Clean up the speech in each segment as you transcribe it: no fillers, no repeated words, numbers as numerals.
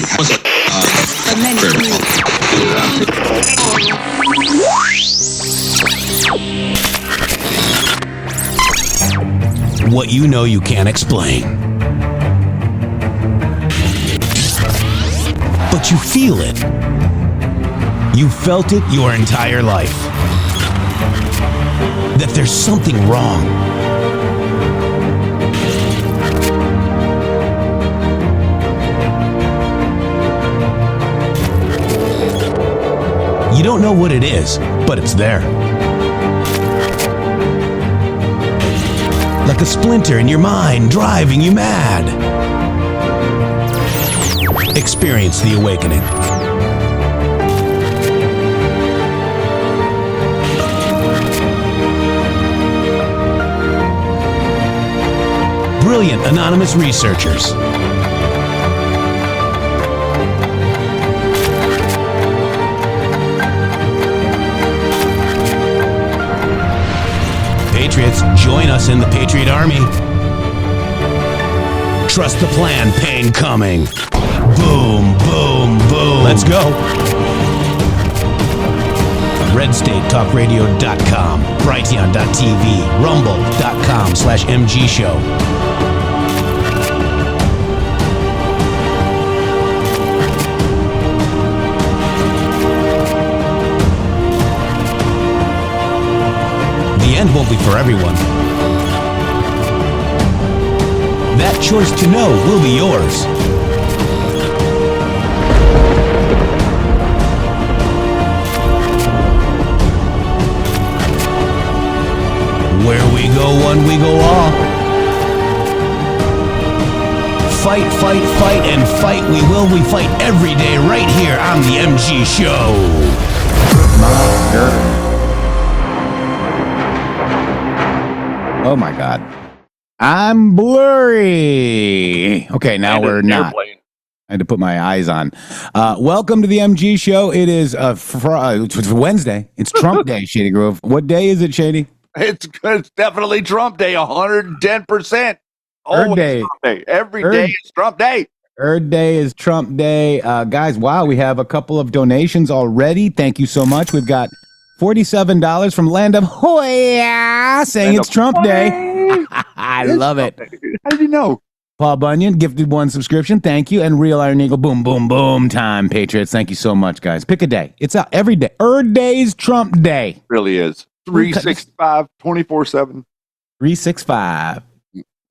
What's up? What you know you can't explain. But you feel it. You felt it your entire life. That there's something wrong. You don't know what it is, but it's there. Like a splinter in your mind, driving you mad. Experience the awakening. Brilliant anonymous researchers. Patriots, join us in the Patriot Army. Trust the plan, pain coming. Boom, boom, boom. Let's go. RedStateTalkRadio.com, Brighteon.tv, Rumble.com/MG Show. The end won't be for everyone. That choice to know will be yours. Where we go one, we go all. Fight, fight, fight, and fight we will. We fight every day right here on the MG Show. Oh my God. I'm blurry. Okay, now we're not. I had to put my eyes on. Welcome to the MG Show. It is it's Wednesday. It's Trump Day, Shady Grove. What day is it, Shady? It's definitely Trump Day, 110%. Earth Day. Trump Day. Every day is Trump Day. Earth Day is Trump Day. Guys, wow, we have a couple of donations already. Thank you so much. We've got $47 from Land of Hoya saying it's Trump Day. I love it. How did you know? Paul Bunyan gifted one subscription. Thank you. And Real Iron Eagle, boom, boom, boom time, Patriots. Thank you so much, guys. Pick a day. It's out every day. Earth Day's Trump Day. Really is. 365, 24/7. 365.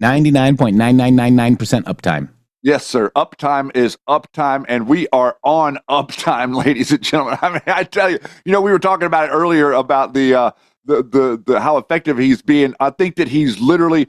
99.9999% uptime. Yes, sir. Uptime is uptime, and we are on uptime, ladies and gentlemen. I mean, I tell you, we were talking about it earlier about the how effective he's being. I think that he's literally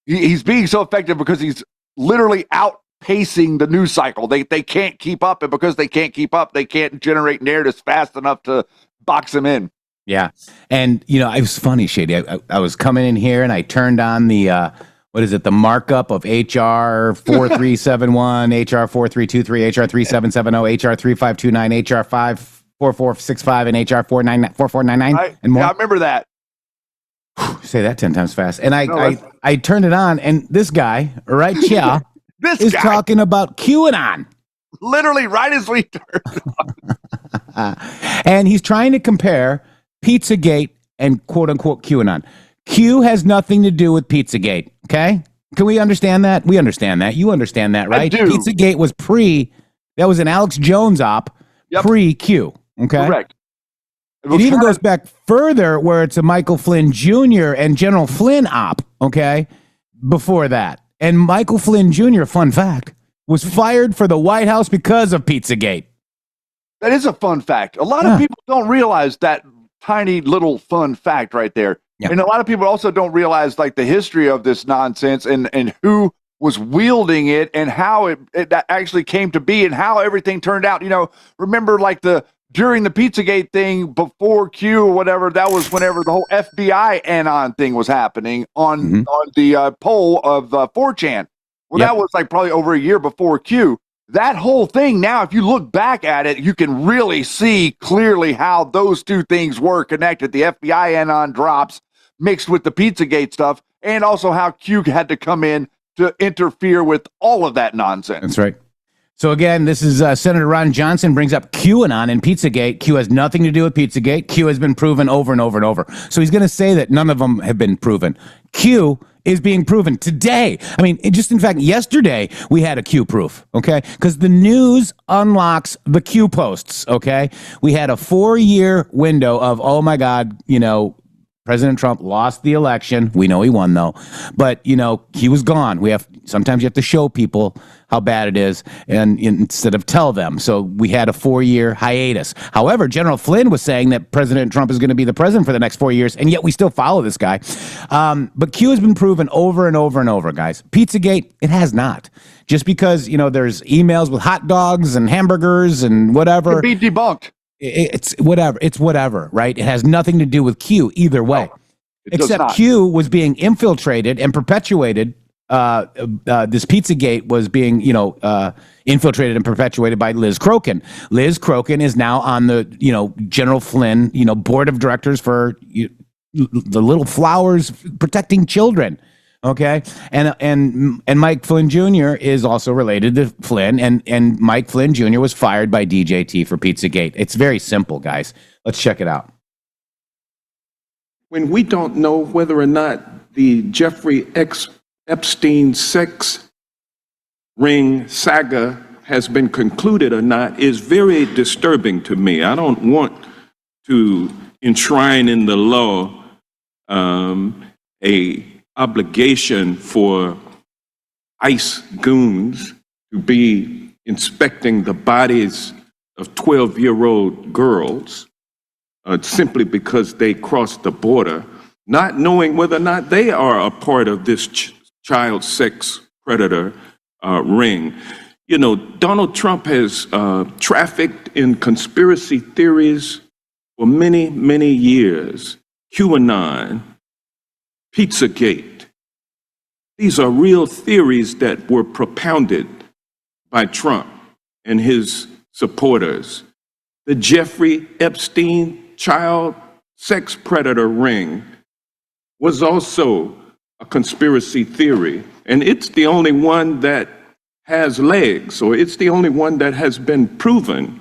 he's being so effective because he's literally outpacing the news cycle. They can't keep up, and because they can't keep up, they can't generate narratives fast enough to box him in. Yeah. And, it was funny, Shady. I was coming in here and I turned on the, the markup of HR 4371, HR 4323, HR 3770, HR 3529, HR 54465, and HR 4499 and more. Yeah, I remember that. Say that 10 times fast. And I turned it on and this guy, right here, is talking about QAnon. Literally right as we turned on. And he's trying to compare Pizzagate and quote-unquote QAnon. Q has nothing to do with Pizzagate, okay? Can we understand that? We understand that. You understand that, right? I do. Pizzagate was that was an Alex Jones op, pre-Q, okay? Correct. It even goes back further where it's a Michael Flynn Jr. and General Flynn op, okay, before that. And Michael Flynn Jr., fun fact, was fired for the White House because of Pizzagate. That is a fun fact. A lot of people don't realize that tiny little fun fact right there. Yeah. And a lot of people also don't realize like the history of this nonsense and who was wielding it and how it actually came to be and how everything turned out. Remember like during the Pizzagate thing before Q or whatever, that was whenever the whole FBI anon thing was happening on the poll of 4chan. Well, that was like probably over a year before Q. That whole thing, now, if you look back at it, you can really see clearly how those two things were connected. The FBI anon drops mixed with the Pizzagate stuff, and also how Q had to come in to interfere with all of that nonsense. That's right. So again, this is Senator Ron Johnson brings up QAnon and Pizzagate. Q has nothing to do with Pizzagate. Q has been proven over and over and over. So he's going to say that none of them have been proven. Q is being proven today. I mean, in fact, yesterday we had a Q proof, okay? Because the news unlocks the Q posts, okay? We had a 4-year window of, oh my God, President Trump lost the election. We know he won though, but he was gone. Sometimes you have to show people how bad it is, and instead of tell them. So we had a 4-year hiatus. However, General Flynn was saying that President Trump is going to be the president for the next 4 years, and yet we still follow this guy. But Q has been proven over and over and over, guys. Pizzagate, it has not. Just because there's emails with hot dogs and hamburgers and whatever. Be debunked. It's whatever, right? It has nothing to do with Q either way. Except Q was being infiltrated and perpetuated. This Pizzagate was being, infiltrated and perpetuated by Liz Crokin. Liz Crokin is now on the, General Flynn, board of directors for the Little Flowers Protecting Children. Okay. And Mike Flynn Jr. is also related to Flynn, and Mike Flynn Jr. was fired by DJT for Pizzagate. It's very simple, guys. Let's check it out. When we don't know whether or not the Jeffrey Epstein sex ring saga has been concluded or not is very disturbing to me. I don't want to enshrine in the law a obligation for ICE goons to be inspecting the bodies of 12-year-old girls simply because they crossed the border, not knowing whether or not they are a part of this child sex predator ring. Donald Trump has trafficked in conspiracy theories for many, many years. QAnon, Pizzagate. These are real theories that were propounded by Trump and his supporters. The Jeffrey Epstein child sex predator ring was also a conspiracy theory, and it's the only one that has legs, or it's the only one that has been proven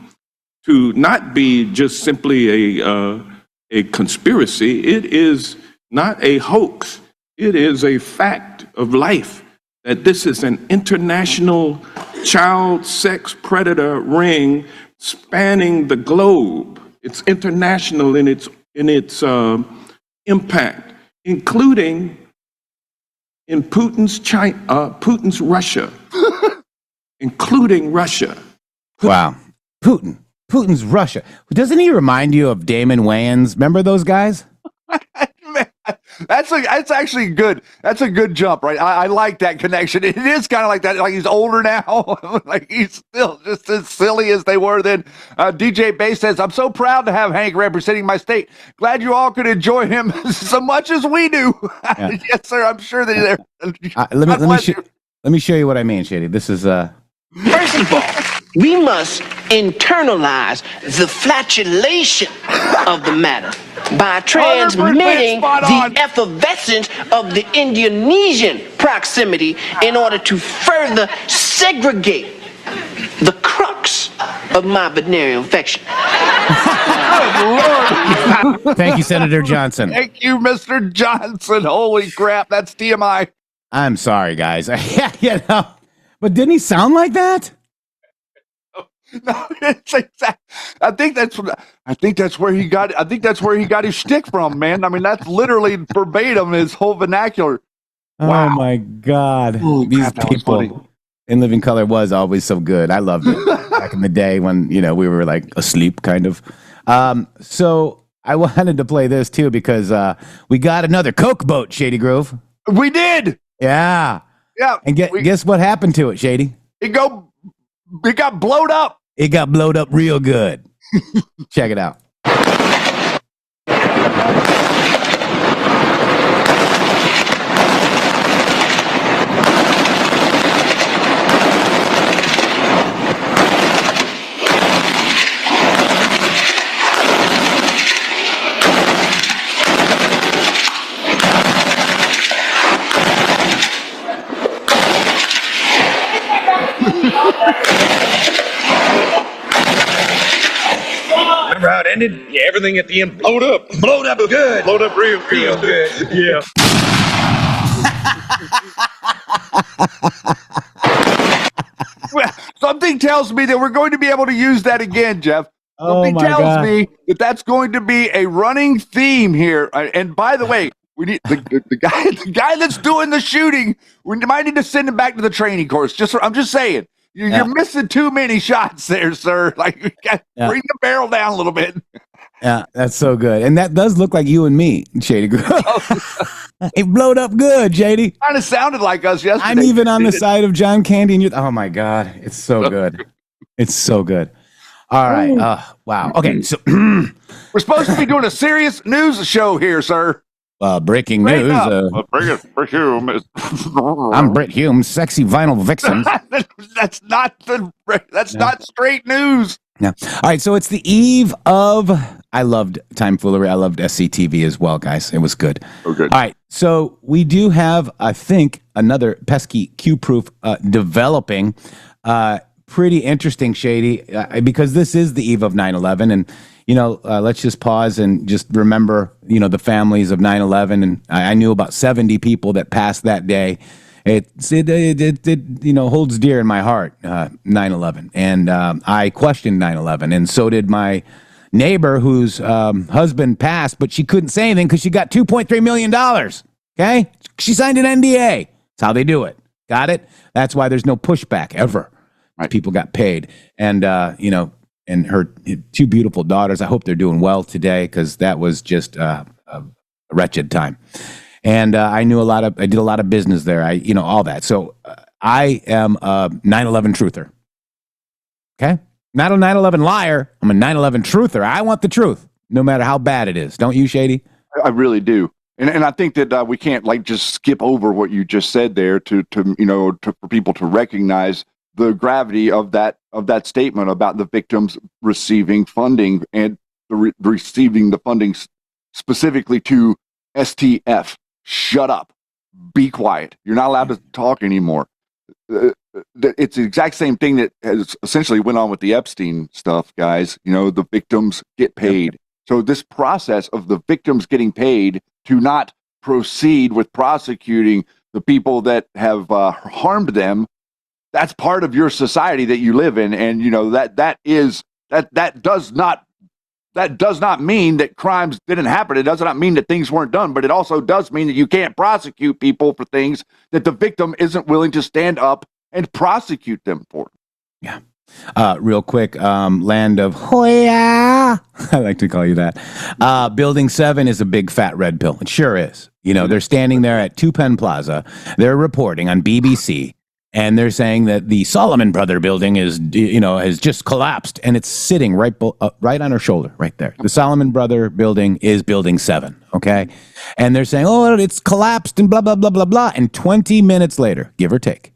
to not be just simply a conspiracy. It is not a hoax. It is a fact of life that this is an international child sex predator ring spanning the globe. It's international in its impact, including in Putin's Russia, including Russia. Wow, Putin's Russia. Doesn't he remind you of Damon Wayans? Remember those guys? That's actually good. That's a good jump, right? I like that connection. It is kind of like that. Like he's older now. Like he's still just as silly as they were then. DJ Bay says, "I'm so proud to have Hank representing my state. Glad you all could enjoy him so much as we do." Yeah. Yes, sir. I'm sure that let me show you what I mean, Shady. This is First of all, we must internalize the flatulation of the matter by transmitting the effervescence of the Indonesian proximity in order to further segregate the crux of my venereal infection. Oh, Lord. Thank you, Senator Johnson. Thank you, Mr. Johnson. Holy crap, that's TMI. I'm sorry, guys. But didn't he sound like that? No, it's exact. I think that's where he got. I think that's where he got his shtick from, man. I mean, that's literally verbatim his whole vernacular. Wow. Oh my God, Holy these crap, people in Living Color was always so good. I loved it back in the day when we were like asleep, kind of. So I wanted to play this too because we got another Coke boat, Shady Grove. We did. Yeah. Yeah. And guess what happened to it, Shady? It got blowed up. It got blowed up real good. Check it out. Brandon? Yeah, everything at the end blowed up. Blowed up good. Blowed up real good. Yeah. Well, something tells me that we're going to be able to use that again, Jeff. Something my tells God. me that that's going to be a running theme here. And by the way, we need the guy that's doing the shooting. We might need to send him back to the training course. I'm just saying, you're missing too many shots there, sir. Like, you got bring the barrel down a little bit. Yeah, that's so good. And that does look like you and me, Shady. It blowed up good, JD. Kind of sounded like us yesterday. I'm even on the side of John Candy. And oh, my God. It's so good. It's so good. All right. Wow. Okay. So we're supposed to be doing a serious news show here, sir. Breaking news. I'm Britt Hume, sexy vinyl vixen. That's not straight news. Yeah. All right. So it's the eve of. I loved Time Foolery. I loved SCTV as well, guys. It was good. Oh, good. All right. So we do have, I think, another pesky Q-proof developing. Pretty interesting, Shady, because this is the eve of 9/11, and let's just pause and just remember, the families of 9/11, and I knew about 70 people that passed that day. It holds dear in my heart, 9/11, and I questioned 9/11, and so did my neighbor whose husband passed, but she couldn't say anything because she got $2.3 million. Okay, she signed an NDA. That's how they do it. Got it? That's why there's no pushback ever. Right. People got paid, and and her two beautiful daughters. I hope they're doing well today because that was just a wretched time. And I did a lot of business there. All that. So I am a 9/11 truther. Okay, not a 9/11 liar. I'm a 9/11 truther. I want the truth, no matter how bad it is. Don't you, Shady? I really do. And I think that we can't just skip over what you just said there for people to recognize the gravity of that statement about the victims receiving funding and receiving the funding specifically to STF. Shut up. Be quiet. You're not allowed to talk anymore. It's the exact same thing that has essentially went on with the Epstein stuff, guys. The victims get paid. So this process of the victims getting paid to not proceed with prosecuting the people that have harmed them, that's part of your society that you live in, and that does not mean that crimes didn't happen. It does not mean that things weren't done, but it also does mean that you can't prosecute people for things that the victim isn't willing to stand up and prosecute them for. Yeah. Real quick, land of Hoya. I like to call you that. Building 7 is a big fat red pill. It sure is. They're standing there at Two Penn Plaza. They're reporting on BBC. And they're saying that the Solomon Brother building has just collapsed, and it's sitting right on her shoulder, right there. The Solomon Brother building is Building 7, okay? And they're saying, oh, it's collapsed and blah, blah, blah, blah, blah. And 20 minutes later, give or take,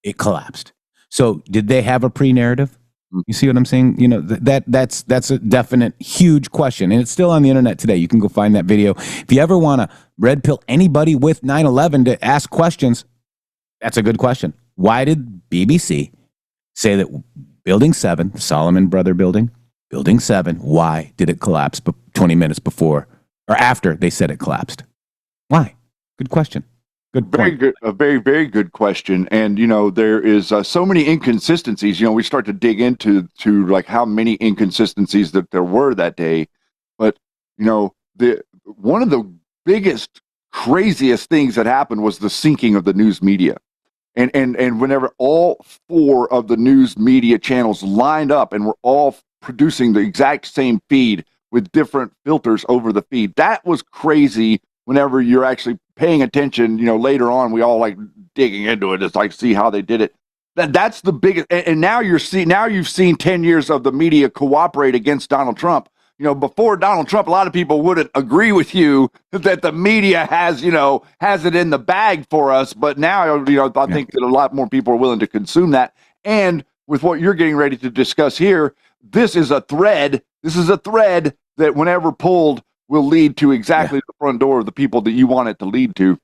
it collapsed. So did they have a pre-narrative? You see what I'm saying? That's a definite huge question, and it's still on the internet today. You can go find that video. If you ever want to red pill anybody with 9/11 to ask questions, that's a good question. Why did BBC say that Building 7, the Solomon Brother building, Building 7, why did it collapse 20 minutes before or after they said it collapsed? Why? Good question. Good point. Very good. A very, very good question. And, there is so many inconsistencies. We start to dig into how many inconsistencies that there were that day. But, one of the biggest, craziest things that happened was the sinking of the news media. And whenever all 4 of the news media channels lined up and were all producing the exact same feed with different filters over the feed, that was crazy. Whenever you're actually paying attention, later on, we all digging into it. It's see how they did it. That's the biggest. And now you've seen 10 years of the media cooperate against Donald Trump. Before Donald Trump, a lot of people wouldn't agree with you that the media has it in the bag for us. But now, I think that a lot more people are willing to consume that. And with what you're getting ready to discuss here, this is a thread. This is a thread that, whenever pulled, will lead to exactly the front door of the people that you want it to lead to.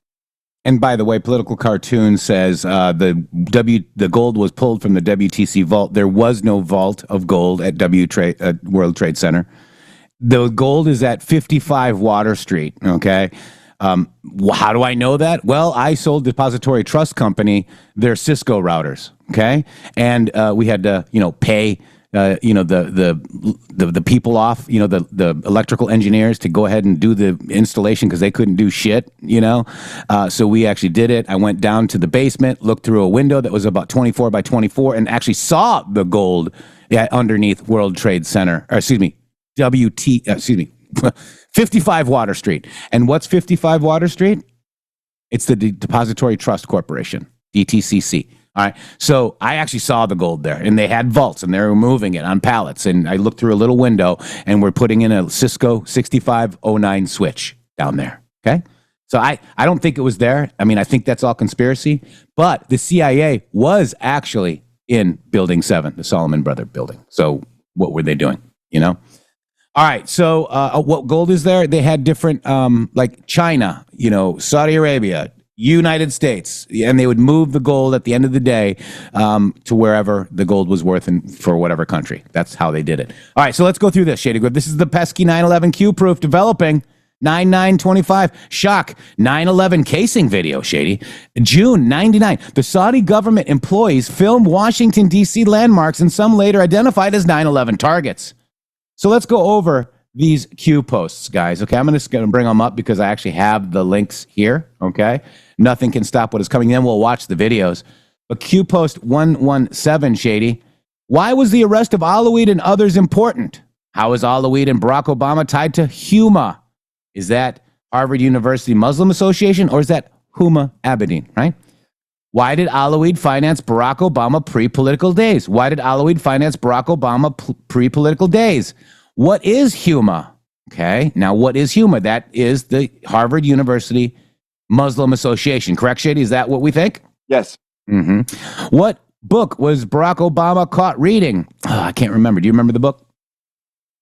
And by the way, Political Cartoon says the gold was pulled from the WTC vault. There was no vault of gold at World Trade Center. The gold is at 55 Water Street. Okay. How do I know that? Well, I sold Depository Trust Company their Cisco routers. Okay. And we had to, pay the people off, the electrical engineers to go ahead and do the installation because they couldn't do shit, So we actually did it. I went down to the basement, looked through a window that was about 24 by 24 and actually saw the gold underneath World Trade Center, 55 Water Street. And what's 55 Water Street? It's the Depository Trust Corporation, DTCC. All right. So I actually saw the gold there, and they had vaults, and they were moving it on pallets. And I looked through a little window, and we're putting in a Cisco 6509 switch down there. Okay. So I don't think it was there. I mean, I think that's all conspiracy. But the CIA was actually in Building 7, the Solomon Brother building. So what were they doing? All right. So what gold is there? They had different, like China, Saudi Arabia, United States, and they would move the gold at the end of the day to wherever the gold was worth for whatever country. That's how they did it. All right, so let's go through this, Shady Grip. This is the pesky 9/11 Q-proof developing 9925. Shock 9/11 casing video, Shady. June 99. The Saudi government employees filmed Washington, D.C. landmarks and some later identified as 9/11 targets. So let's go over these Q posts, guys. Okay, I'm just going to bring them up because I actually have the links here. Okay, nothing can stop what is coming. Then we'll watch the videos. But Q post 117, Shady. Why was the arrest of Alaweed and others important? How is Alaweed and Barack Obama tied to Huma? Is that Harvard University Muslim Association or is that Huma Abedin, right? Why did Alaweed finance Barack Obama pre-political days? Why did Alaweed finance Barack Obama pre-political days? What is Huma? Okay, now what is Huma? That is the Harvard University Muslim Association. Correct, Shady? Is that what we think? Yes. Mm-hmm. What book was Barack Obama caught reading? Oh, I can't remember. Do you remember the book?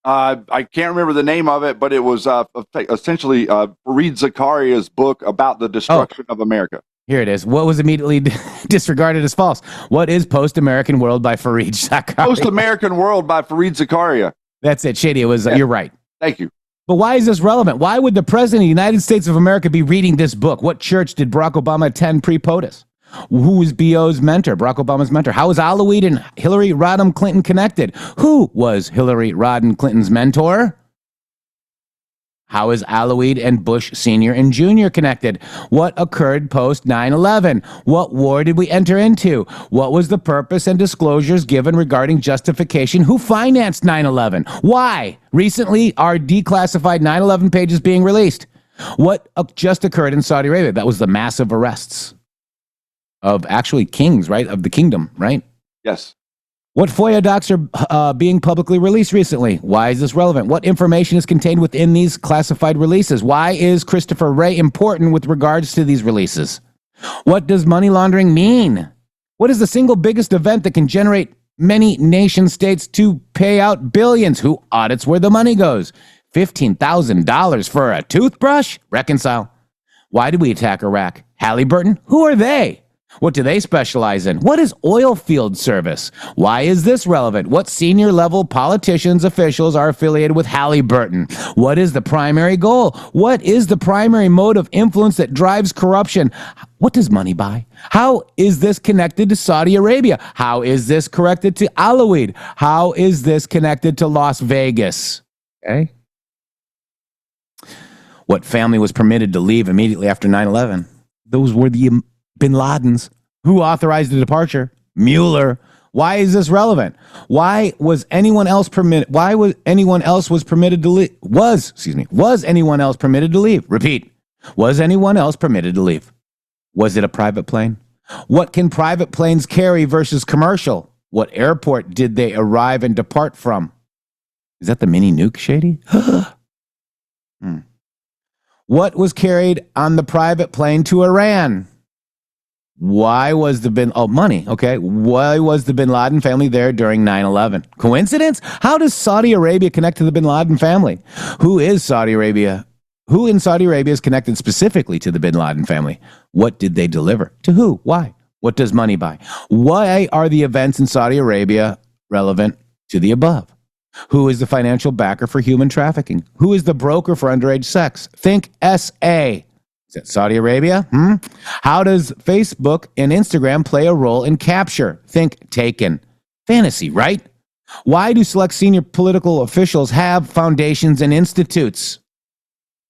I can't remember the name of it, but it was essentially Fareed Zakaria's book about the destruction of America. Here it is. What was immediately disregarded as false? What is Post-American World by Fareed Zakaria? Post-American World by Fareed Zakaria. That's it, Shady. It was. You're right. Thank you. But why is this relevant? Why would the President of the United States of America be reading this book? What church did Barack Obama attend pre-POTUS? Who was B.O.'s mentor, Barack Obama's mentor? How was Alaweed and Hillary Rodham Clinton connected? Who was Hillary Rodham Clinton's mentor? How is Alaweed and Bush Sr. and Jr. connected? What occurred post 9/11? What war did we enter into? What was the purpose and disclosures given regarding justification? Who financed 9/11? Why? Recently, are declassified 9/11 pages being released? What just occurred in Saudi Arabia? That was the massive arrests of actually kings, right? Of the kingdom, right? Yes. What FOIA docs are being publicly released recently? Why is this relevant? What information is contained within these classified releases? Why is Christopher Wray important with regards to these releases? What does money laundering mean? What is the single biggest event that can generate many nation states to pay out billions? Who audits where the money goes? $15,000 for a toothbrush? Reconcile. Why did we attack Iraq? Halliburton? Who are they? What do they specialize in? What is oil field service? Why is this relevant? What senior level politicians, officials are affiliated with Halliburton? What is the primary goal? What is the primary mode of influence that drives corruption? What does money buy? How is this connected to Saudi Arabia? How is this connected to Alaweed? How is this connected to Las Vegas? Okay. What family was permitted to leave immediately after 9/11? Those were the Bin Laden's. Who authorized the departure? Mueller. Why is this relevant? Why was anyone else permitted? Why was anyone else permitted to leave? Was anyone else permitted to leave? Repeat. Was anyone else permitted to leave? Was it a private plane? What can private planes carry versus commercial? What airport did they arrive and depart from? Is that the mini nuke, Shady? What was carried on the private plane to Iran? Why was money, okay. Why was the Bin Laden family there during 9/11? Coincidence? How does Saudi Arabia connect to the Bin Laden family? Who is Saudi Arabia? Who in Saudi Arabia is connected specifically to the Bin Laden family? What did they deliver? To who? Why? What does money buy? Why are the events in Saudi Arabia relevant to the above? Who is the financial backer for human trafficking? Who is the broker for underage sex? Think SA. Is that Saudi Arabia? How does Facebook and Instagram play a role in capture? Think Taken. Fantasy, right? Why do select senior political officials have foundations and institutes?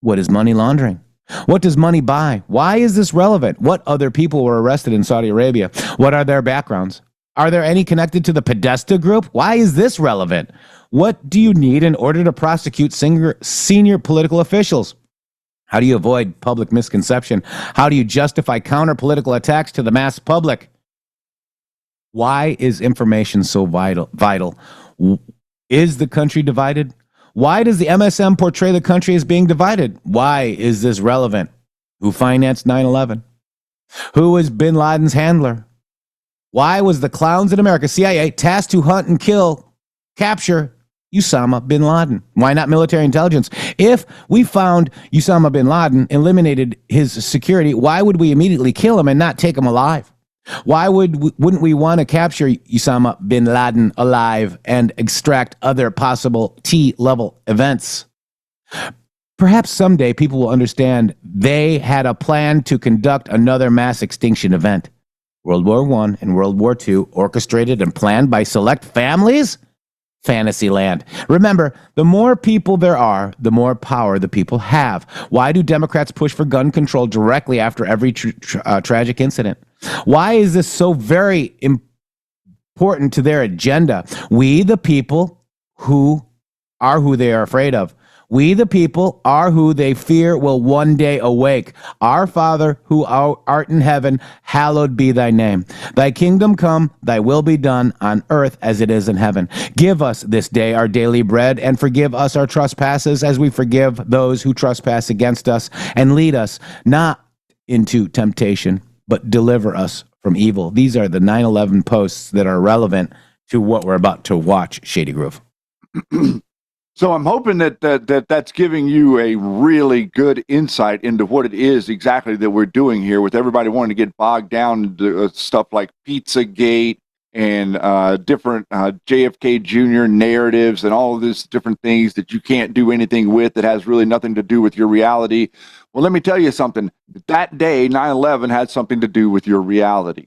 What is money laundering? What does money buy? Why is this relevant? What other people were arrested in Saudi Arabia? What are their backgrounds? Are there any connected to the Podesta group? Why is this relevant? What do you need in order to prosecute senior political officials? How do you avoid public misconception? How do you justify counter-political attacks to the mass public? Why is information so vital? Is the country divided? Why does the MSM portray the country as being divided? Why is this relevant? Who financed 9/11? Who was bin Laden's handler? Why was the clowns in America, CIA, tasked to hunt and capture Osama bin Laden? Why not military intelligence? If we found Osama bin Laden, eliminated his security, why would we immediately kill him and not take him alive? Why wouldn't we want to capture Osama bin Laden alive and extract other possible T-level events? Perhaps someday people will understand they had a plan to conduct another mass extinction event. World War I and World War II, orchestrated and planned by select families? Fantasyland. Remember, the more people there are, the more power the people have. Why do Democrats push for gun control directly after every tragic incident? Why is this so very important to their agenda? We, the people, who they are afraid of. We, the people, are who they fear will one day awake. Our Father, who art in heaven, hallowed be thy name. Thy kingdom come, thy will be done on earth as it is in heaven. Give us this day our daily bread, and forgive us our trespasses as we forgive those who trespass against us. And lead us not into temptation, but deliver us from evil. These are the 9/11 posts that are relevant to what we're about to watch, Shady Groove. So I'm hoping that's giving you a really good insight into what it is exactly that we're doing here, with everybody wanting to get bogged down into stuff like Pizzagate and different JFK Jr. narratives and all of these different things that you can't do anything with, that has really nothing to do with your reality. Well, let me tell you something. That day, 9/11, had something to do with your reality,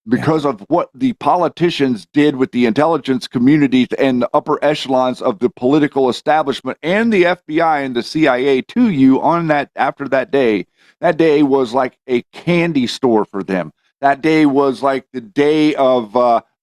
because of what the politicians did with the intelligence community and the upper echelons of the political establishment and the FBI and the CIA to you on that, after that day. That day was like a candy store for them. That day was like the day of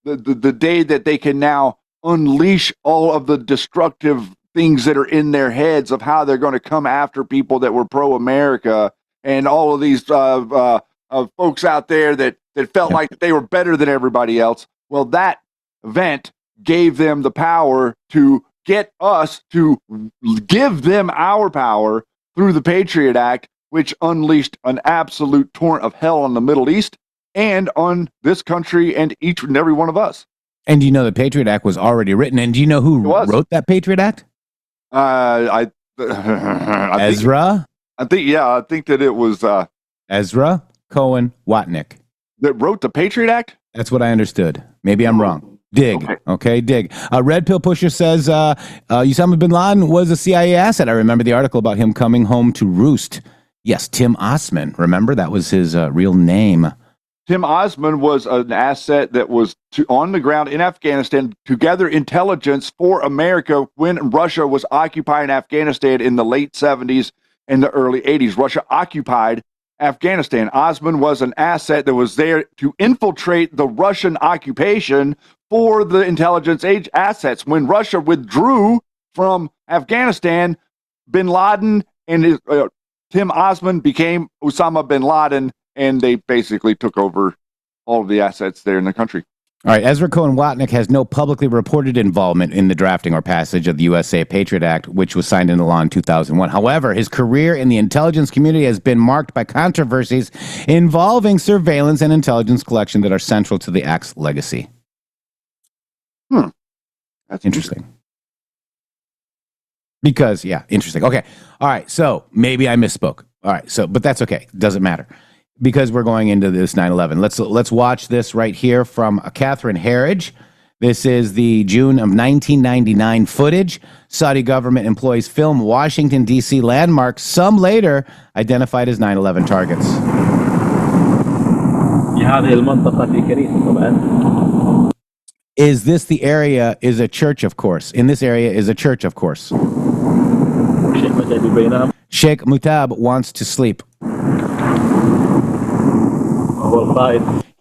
the day that they can now unleash all of the destructive things that are in their heads of how they're going to come after people that were pro-America, and all of these folks out there that felt like they were better than everybody else. Well, that event gave them the power to get us to give them our power through the Patriot Act, which unleashed an absolute torrent of hell on the Middle East and on this country and each and every one of us. And do you know the Patriot Act was already written? And do you know who wrote that Patriot Act? Ezra? I think that it was Ezra Cohen Watnick. That wrote the Patriot Act? That's what I understood. Maybe I'm wrong. Dig. Okay, dig. Red Pill Pusher says Osama bin Laden was a CIA asset. I remember the article about him coming home to roost. Yes, Tim Osman. Remember, that was his real name. Tim Osman was an asset that was on the ground in Afghanistan to gather intelligence for America when Russia was occupying Afghanistan in the late 70s and the early 80s. Russia occupied Afghanistan. Osman was an asset that was there to infiltrate the Russian occupation for the intelligence age assets. When Russia withdrew from Afghanistan, bin Laden and Tim Osman became Osama bin Laden, and they basically took over all of the assets there in the country. All right, Ezra Cohen Watnick has no publicly reported involvement in the drafting or passage of the USA Patriot Act, which was signed into law in 2001. However, his career in the intelligence community has been marked by controversies involving surveillance and intelligence collection that are central to the Act's legacy. That's interesting. Because, interesting. Okay. All right, so maybe I misspoke. All right, but that's okay. Doesn't matter. Because we're going into this 9/11. Let's watch this right here from Catherine Herridge. This is the June of 1999 footage. Saudi government employees film Washington, D.C. landmarks, some later identified as 9/11 targets. Is this the area? Is a church, of course. In this area is a church, of course. Sheikh Mutab wants to sleep.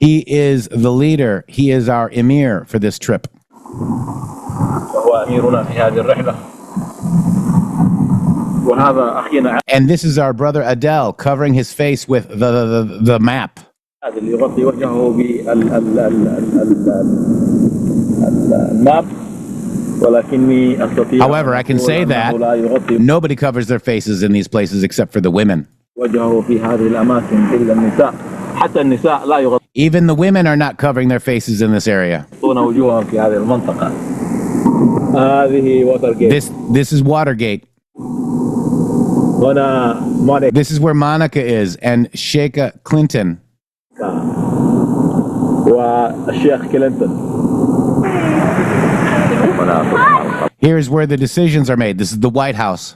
He is the leader. He is our emir for this trip. And this is our brother Adel covering his face with the map. However, I can say that nobody covers their faces in these places except for the women. Even the women are not covering their faces in this area. This is Watergate. This is where Monica is and Sheikh Clinton. Here's where the decisions are made. This is the White House.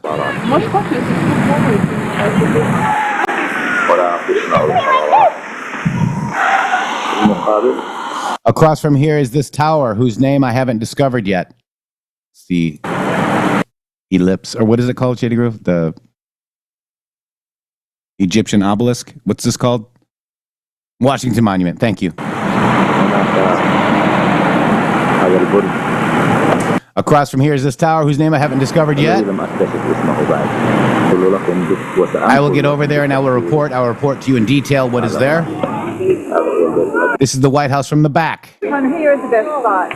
Across from here is this tower whose name I haven't discovered yet. It's the ellipse, or what is it called, Shady Groove? The Egyptian obelisk? What's this called? Washington Monument. Thank you. Across from here is this tower whose name I haven't discovered yet. I will get over there and I will report. I will report to you in detail what is there. This is the White House from the back. From here is the best spot.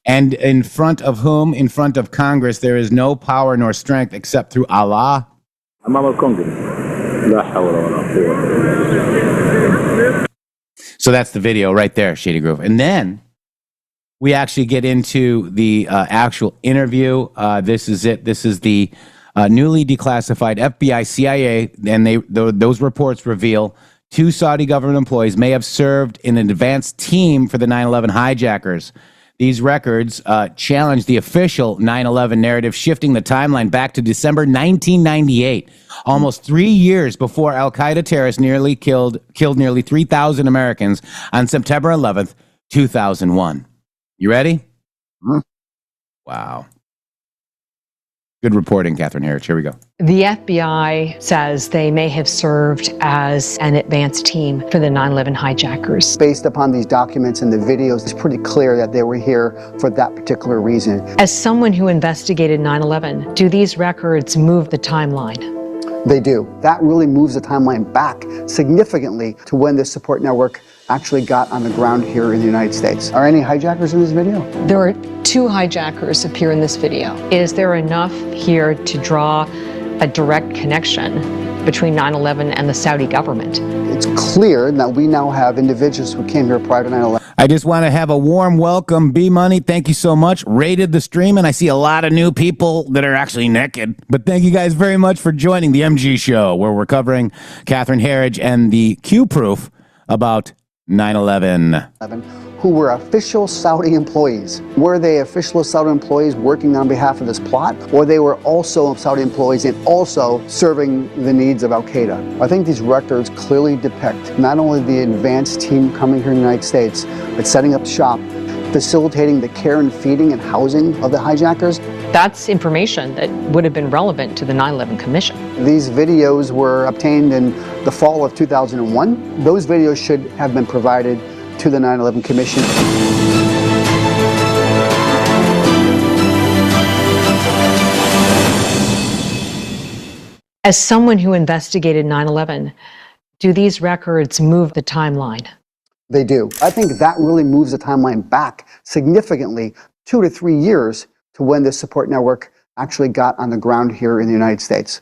And in front of whom? In front of Congress, there is no power nor strength except through Allah. So that's the video right there, Shady Grove. And then we actually get into the actual interview. This is it. This is the newly declassified FBI, CIA, and those reports reveal 2 Saudi government employees may have served in an advanced team for the 9/11 hijackers. These records challenge the official 9/11 narrative, shifting the timeline back to December 1998, almost 3 years before Al-Qaeda terrorists nearly killed nearly 3,000 Americans on September 11th, 2001. You ready? Mm-hmm. Wow. Good reporting, Catherine Harris. Here we go. The FBI says they may have served as an advanced team for the 9/11 hijackers. Based upon these documents and the videos, it's pretty clear that they were here for that particular reason. As someone who investigated 9/11, do these records move the timeline? They do. That really moves the timeline back significantly to when this support network actually got on the ground here in the United States. Are any hijackers in this video? There are 2 hijackers appear in this video. Is there enough here to draw a direct connection between 9/11 and the Saudi government? It's clear that we now have individuals who came here prior to 9/11. I just want to have a warm welcome, B-Money. Thank you so much. Rated the stream, and I see a lot of new people that are actually naked. But thank you guys very much for joining the MG Show, where we're covering Catherine Harridge and the Q-proof about 9/11. Who were official Saudi employees. Were they official Saudi employees working on behalf of this plot, or they were also Saudi employees and also serving the needs of Al-Qaeda? I think these records clearly depict not only the advanced team coming here in the United States, but setting up shop, facilitating the care and feeding and housing of the hijackers. That's information that would have been relevant to the 9/11 Commission. These videos were obtained in the fall of 2001. Those videos should have been provided to the 9/11 Commission. As someone who investigated 9/11, do these records move the timeline? They do. I think that really moves the timeline back significantly 2 to 3 years to when this support network actually got on the ground here in the United States.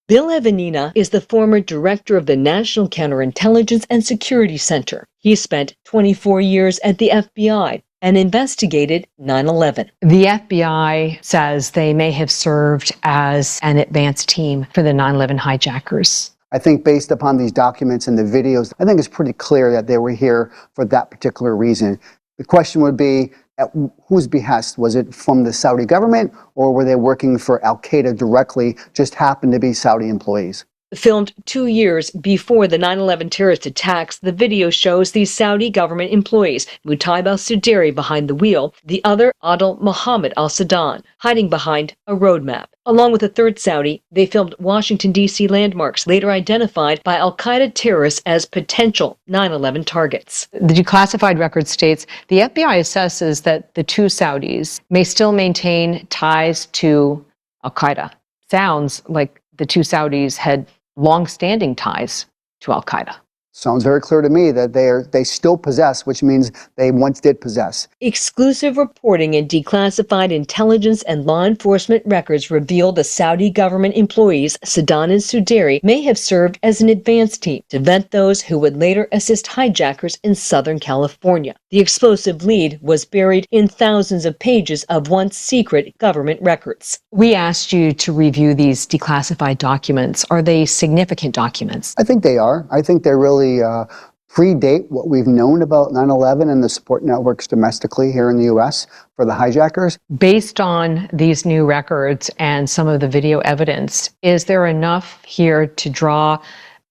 Bill Evanina is the former director of the National Counterintelligence and Security Center. He spent 24 years at the FBI and investigated 9/11. The FBI says they may have served as an advanced team for the 9/11 hijackers. I think based upon these documents and the videos, I think it's pretty clear that they were here for that particular reason. The question would be, at whose behest? Was it from the Saudi government, or were they working for Al-Qaeda directly, just happened to be Saudi employees? Filmed 2 years before the 9/11 terrorist attacks, the video shows these Saudi government employees, Mutaib al-Suderi behind the wheel, the other Adil Mohammed al-Sudan, hiding behind a roadmap. Along with a third Saudi, they filmed Washington, D.C. landmarks, later identified by al-Qaeda terrorists as potential 9/11 targets. The declassified record states the FBI assesses that the two Saudis may still maintain ties to al-Qaeda. Sounds like the two Saudis had long-standing ties to al-Qaeda. Sounds very clear to me that they still possess, which means they once did possess. Exclusive reporting and declassified intelligence and law enforcement records reveal the Saudi government employees, Sadan and Suderi, may have served as an advance team to vet those who would later assist hijackers in Southern California. The explosive lead was buried in thousands of pages of once secret government records. We asked you to review these declassified documents. Are they significant documents? I think they are. I think they really predate what we've known about 9/11 and the support networks domestically here in the U.S. for the hijackers. Based on these new records and some of the video evidence, is there enough here to draw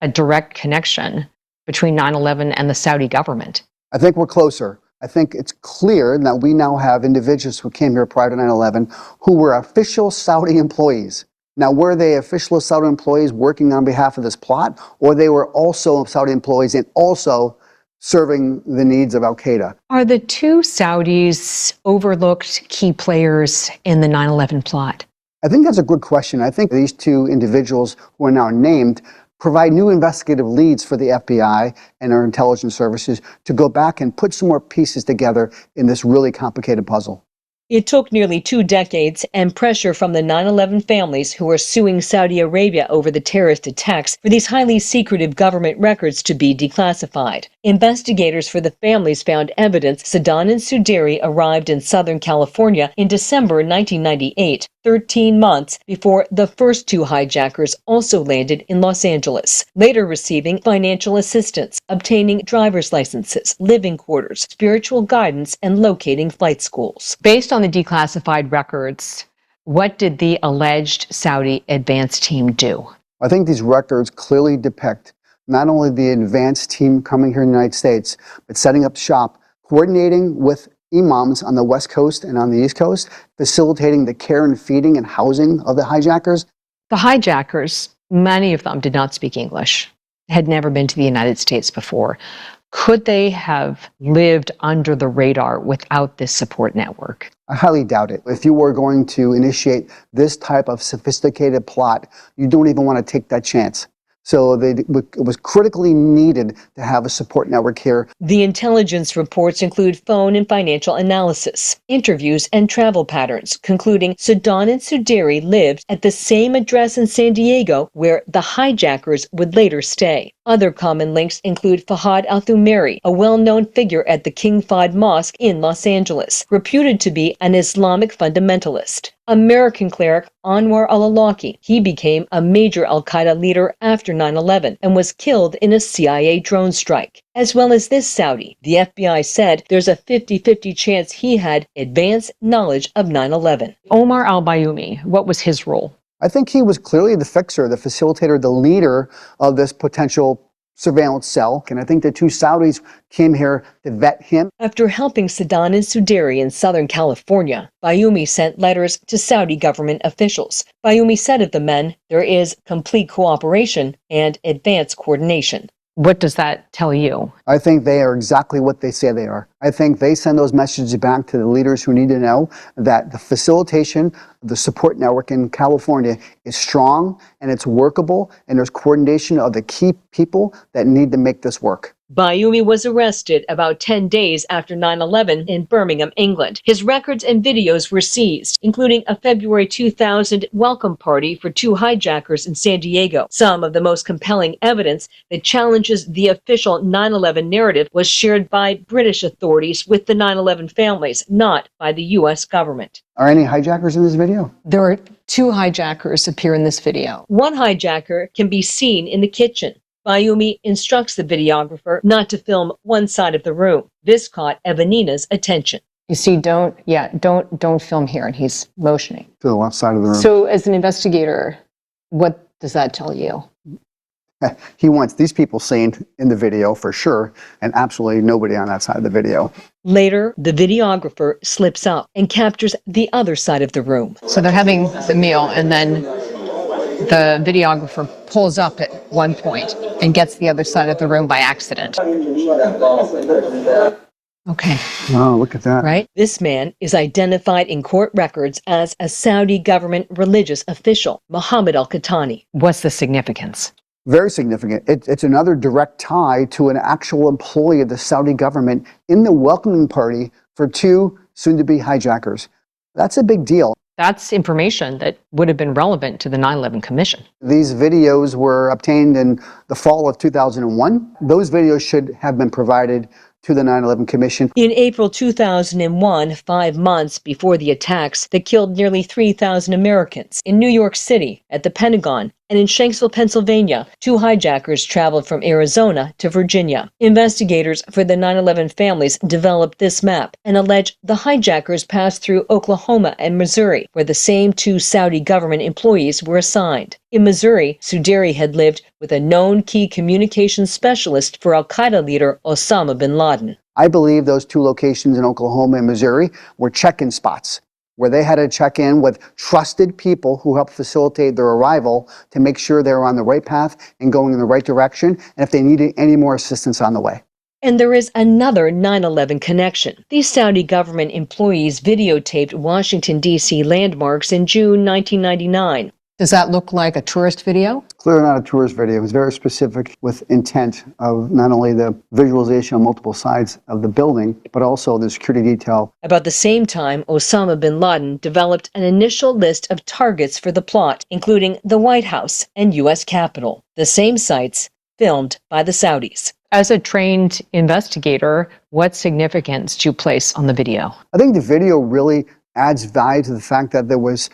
a direct connection between 9/11 and the Saudi government? I think we're closer. I think it's clear that we now have individuals who came here prior to 9/11 who were official Saudi employees. Now, were they official Saudi employees working on behalf of this plot, or they were also Saudi employees and also serving the needs of Al-Qaeda? Are the two Saudis overlooked key players in the 9/11 plot? I think that's a good question. I think these two individuals who are now named provide new investigative leads for the FBI and our intelligence services to go back and put some more pieces together in this really complicated puzzle. It took nearly 2 decades and pressure from the 9/11 families who are suing Saudi Arabia over the terrorist attacks for these highly secretive government records to be declassified. Investigators for the families found evidence Sadan and Suderi arrived in Southern California in December 1998, 13 months before the first two hijackers also landed in Los Angeles, later receiving financial assistance, obtaining driver's licenses, living quarters, spiritual guidance, and locating flight schools. Based on the declassified records, what did the alleged Saudi advance team do? I think these records clearly depict not only the advance team coming here in the United States, but setting up shop, coordinating with imams on the West Coast and on the East Coast, facilitating the care and feeding and housing of the hijackers. The hijackers, many of them did not speak English, had never been to the United States before. Could they have lived under the radar without this support network? I highly doubt it. If you were going to initiate this type of sophisticated plot, you don't even want to take that chance. So it was critically needed to have a support network here. The intelligence reports include phone and financial analysis, interviews, and travel patterns, concluding Sadan and Suderi lived at the same address in San Diego where the hijackers would later stay. Other common links include Fahad al-Thumeri, a well-known figure at the King Fahd Mosque in Los Angeles, reputed to be an Islamic fundamentalist. American cleric Anwar al-Awlaki. He became a major al-Qaeda leader after 9/11 and was killed in a CIA drone strike. As well as this Saudi, the FBI said there's a 50-50 chance he had advanced knowledge of 9/11. Omar al-Bayoumi, what was his role? I think he was clearly the fixer, the facilitator, the leader of this potential surveillance cell. And I think the two Saudis came here to vet him. After helping Sadan and Suderi in Southern California, Bayoumi sent letters to Saudi government officials. Bayoumi said of the men, there is complete cooperation and advanced coordination. What does that tell you? I think they are exactly what they say they are. I think they send those messages back to the leaders who need to know that the facilitation of the support network in California is strong and it's workable, and there's coordination of the key people that need to make this work. Bayoumi was arrested about 10 days after 9/11 in Birmingham, England. His records and videos were seized, including a February 2000 welcome party for two hijackers in San Diego. Some of the most compelling evidence that challenges the official 9/11 narrative was shared by British authorities authorities with the 9/11 families, not by the U.S. government. Are any hijackers in this video? There are two hijackers appear in this video. One hijacker can be seen in the kitchen. Bayumi instructs the videographer not to film one side of the room. This caught Evanina's attention. You see, don't film here, and he's motioning. To the left side of the room. So as an investigator, what does that tell you? He wants these people seen in the video for sure, and absolutely nobody on that side of the video. Later, the videographer slips up and captures the other side of the room. So they're having the meal, and then the videographer pulls up at one point and gets the other side of the room by accident. Okay. Oh, look at that. Right? This man is identified in court records as a Saudi government religious official, Mohammed al-Qahtani. What's the significance? Very significant. It's another direct tie to an actual employee of the Saudi government in the welcoming party for two soon-to-be hijackers. That's a big deal. That's information that would have been relevant to the 9/11 Commission. These videos were obtained in the fall of 2001. Those videos should have been provided to the 9/11 Commission. In April 2001, 5 months before the attacks that killed nearly 3,000 Americans, in New York City, at the Pentagon, and in Shanksville, Pennsylvania, two hijackers traveled from Arizona to Virginia. Investigators for the 9/11 families developed this map and allege the hijackers passed through Oklahoma and Missouri, where the same two Saudi government employees were assigned. In Missouri, Suderi had lived with a known key communications specialist for al-Qaeda leader Osama bin Laden. I believe those two locations in Oklahoma and Missouri were check-in spots where they had to check in with trusted people who helped facilitate their arrival to make sure they were on the right path and going in the right direction, and if they needed any more assistance on the way. And there is another 9/11 connection. These Saudi government employees videotaped Washington, D.C. landmarks in June 1999. Does that look like a tourist video? Clearly not a tourist video. It was very specific with intent of not only the visualization on multiple sides of the building, but also the security detail. About the same time, Osama bin Laden developed an initial list of targets for the plot, including the White House and U.S. Capitol, the same sites filmed by the Saudis. As a trained investigator, what significance do you place on the video? I think the video really adds value to the fact that there was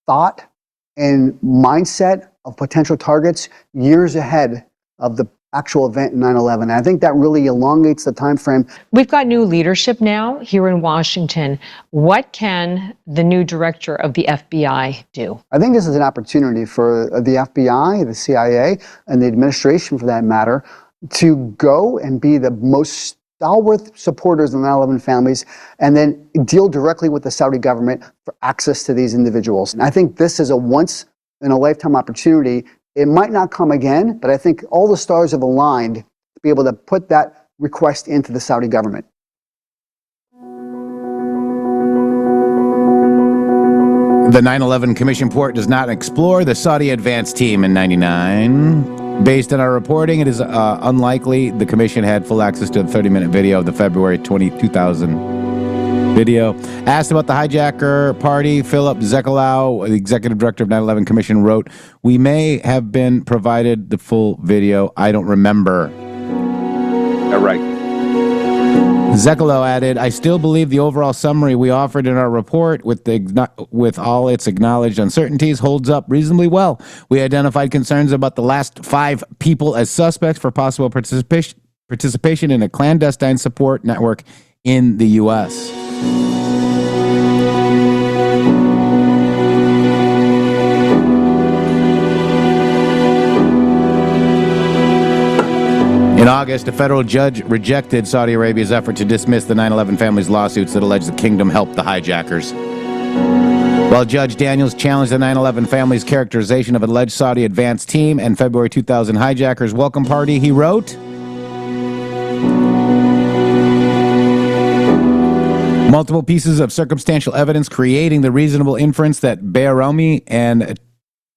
thought and mindset of potential targets years ahead of the actual event in 9/11. I think that really elongates the time frame. We've got new leadership now here in Washington. What can the new director of the FBI do? I think this is an opportunity for the FBI, the CIA, and the administration, for that matter, to go and be the most stalwart supporters of the 9/11 families, and then deal directly with the Saudi government for access to these individuals. And I think this is a once-in-a-lifetime opportunity. It might not come again, but I think all the stars have aligned to be able to put that request into the Saudi government. The 9/11 Commission report does not explore the Saudi advance team in 99. Based on our reporting, it is unlikely the Commission had full access to the 30-minute video of the February 2000 video. Asked about the hijacker party, Philip Zekalau, the executive director of 9/11 Commission, wrote, "We may have been provided the full video. I don't remember." All right. Zekalau added, "I still believe the overall summary we offered in our report with all its acknowledged uncertainties holds up reasonably well. We identified concerns about the last 5 people as suspects for possible participation in a clandestine support network in the U.S. In August, a federal judge rejected Saudi Arabia's effort to dismiss the 9/11 families' lawsuits that allege the kingdom helped the hijackers. While Judge Daniels challenged the 9/11 families' characterization of alleged Saudi advance team and February 2000 hijackers' welcome party, he wrote, "Multiple pieces of circumstantial evidence creating the reasonable inference that Bayroumi and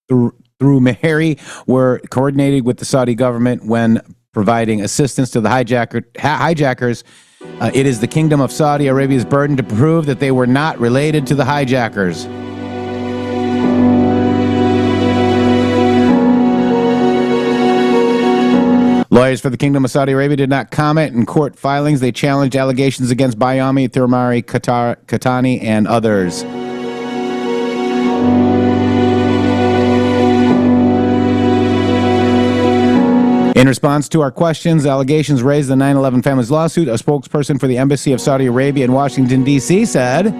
through Meheri were coordinated with the Saudi government when providing assistance to the hijackers. It is the Kingdom of Saudi Arabia's burden to prove that they were not related to the hijackers." Lawyers for the Kingdom of Saudi Arabia did not comment in court filings. They challenged allegations against Bayami, Thurmari, Katani, and others. In response to our questions, allegations raised in the 9/11 family's lawsuit, a spokesperson for the Embassy of Saudi Arabia in Washington, D.C. said,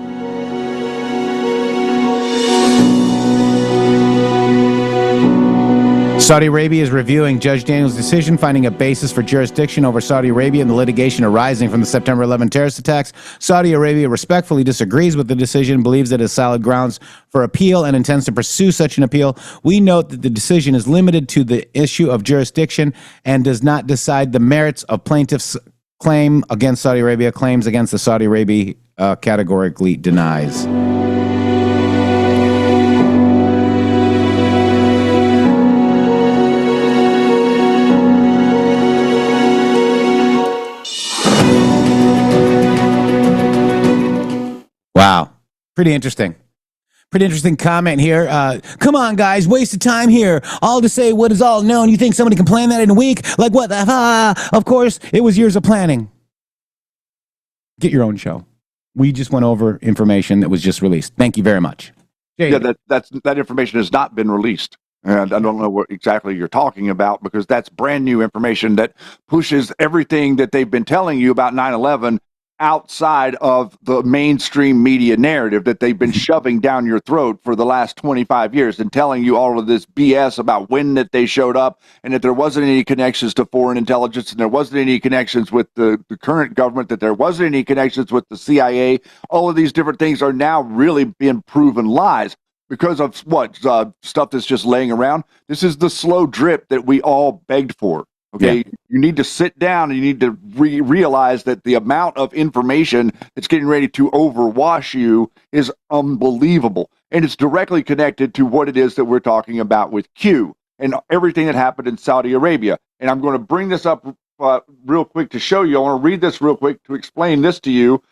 Saudi Arabia is reviewing Judge Daniel's decision, finding a basis for jurisdiction over Saudi Arabia in the litigation arising from the September 11 terrorist attacks. Saudi Arabia respectfully disagrees with the decision, believes it has solid grounds for appeal, and intends to pursue such an appeal. We note that the decision is limited to the issue of jurisdiction and does not decide the merits of plaintiffs' claim against Saudi Arabia. Claims against the Saudi Arabia categorically denies. Wow. Pretty interesting. Pretty interesting comment here. Come on, guys. Waste of time here. All to say what is all known. You think somebody can plan that in a week? Like what the? Of course, it was years of planning. Get your own show. We just went over information that was just released. Thank you very much. Yeah, that information has not been released. And I don't know what exactly you're talking about, because that's brand new information that pushes everything that they've been telling you about 9/11 outside of the mainstream media narrative that they've been shoving down your throat for the last 25 years and telling you all of this BS about when that they showed up, and that there wasn't any connections to foreign intelligence, and there wasn't any connections with the current government, that there wasn't any connections with the CIA. All of these different things are now really being proven lies because of stuff that's just laying around. This is the slow drip that we all begged for. Okay, You need to sit down and you need to realize that the amount of information that's getting ready to overwash you is unbelievable. And it's directly connected to what it is that we're talking about with Q and everything that happened in Saudi Arabia. And I'm going to bring this up real quick to show you. I want to read this real quick to explain this to you.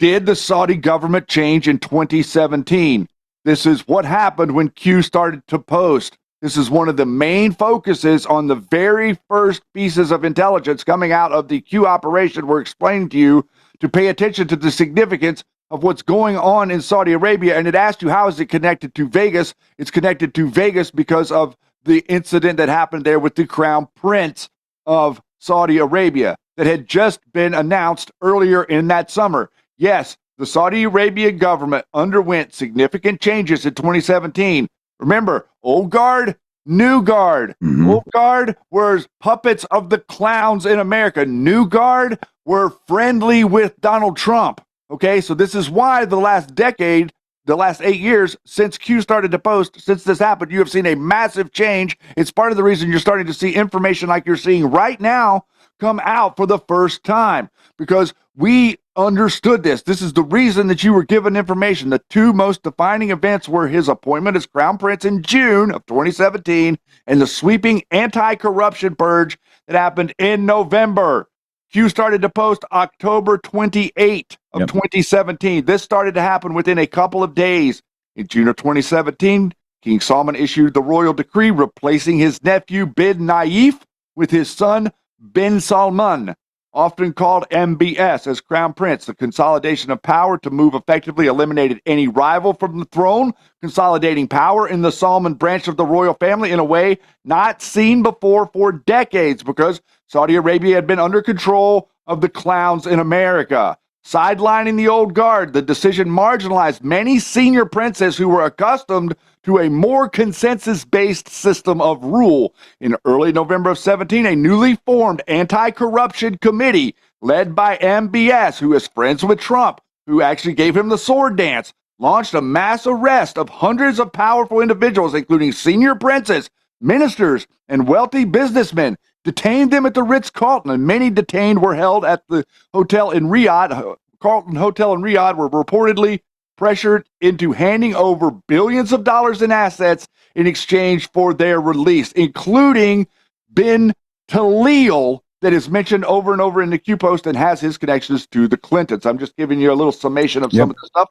Did the Saudi government change in 2017? This is what happened when Q started to post. This is one of the main focuses on the very first pieces of intelligence coming out of the Q operation. We're explaining to you to pay attention to the significance of what's going on in Saudi Arabia. And it asked you, how is it connected to Vegas? It's connected to Vegas because of the incident that happened there with the Crown Prince of Saudi Arabia that had just been announced earlier in that summer. Yes, the Saudi Arabia government underwent significant changes in 2017. Remember, old guard, new guard. Mm-hmm. Old guard were puppets of the clowns in America. New guard were friendly with Donald Trump. Okay, so this is why the last decade, the last 8 years since Q started to post, since this happened, you have seen a massive change. It's part of the reason you're starting to see information like you're seeing right now come out for the first time, because we understood this. This is the reason that you were given information. The two most defining events were his appointment as Crown Prince in June of 2017 and the sweeping anti-corruption purge that happened in November. Q started to post October 28 of 2017. This started to happen within a couple of days. In June of 2017, King Salman issued the royal decree replacing his nephew bin Naif with his son bin Salman, often called MBS, as Crown Prince. The consolidation of power to move effectively eliminated any rival from the throne, consolidating power in the Salman branch of the royal family in a way not seen before for decades, because Saudi Arabia had been under control of the clowns in America. Sidelining the old guard, the decision marginalized many senior princes who were accustomed to a more consensus-based system of rule. In early November of 17, a newly formed anti-corruption committee led by MBS, who is friends with Trump, who actually gave him the sword dance, launched a mass arrest of hundreds of powerful individuals, including senior princes, ministers, and wealthy businessmen, detained them at the Ritz-Carlton, and many detained were held at the hotel in Riyadh. Carlton Hotel in Riyadh were reportedly pressured into handing over billions of dollars in assets in exchange for their release, including bin Talil, that is mentioned over and over in the Q post and has his connections to the Clintons. I'm just giving you a little summation of some of the stuff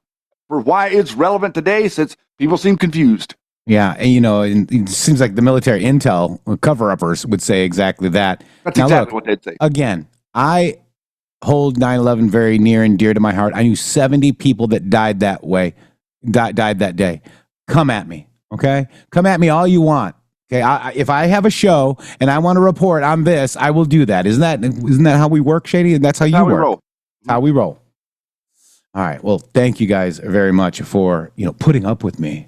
for why it's relevant today, since people seem confused. Yeah, and it seems like the military intel cover-uppers would say exactly that. That's Now, exactly look, what they'd say. again, I hold 9/11 very near and dear to my heart. I knew 70 people that died that way, died that day. Come at me, okay? Come at me all you want. Okay, if I have a show and I want to report on this, I will do that. Isn't that how we work, Shady? And that's how you work. Roll. How we roll. All right. Well, thank you guys very much for putting up with me.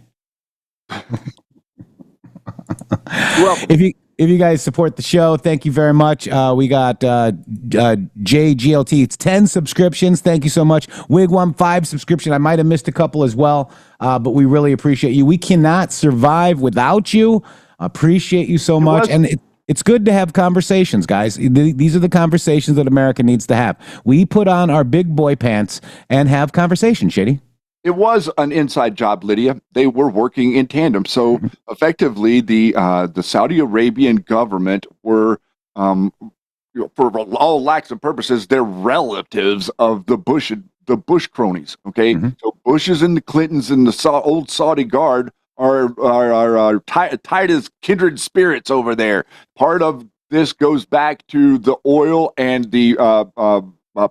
If you guys support the show, thank you very much. We got JGLT. It's 10 subscriptions. Thank you so much. Wig1 5 subscription. I might have missed a couple as well, but we really appreciate you. We cannot survive without you. Appreciate you so much. And it's good to have conversations, guys. These are the conversations that America needs to have. We put on our big boy pants and have conversations, Shady. It was an inside job, Lydia. They were working in tandem. So effectively, the Saudi Arabian government were, for all lacks of purposes, they're relatives of the Bush cronies. Okay, so Bushes and the Clintons and the old Saudi guard are tight as kindred spirits over there. Part of this goes back to the oil and the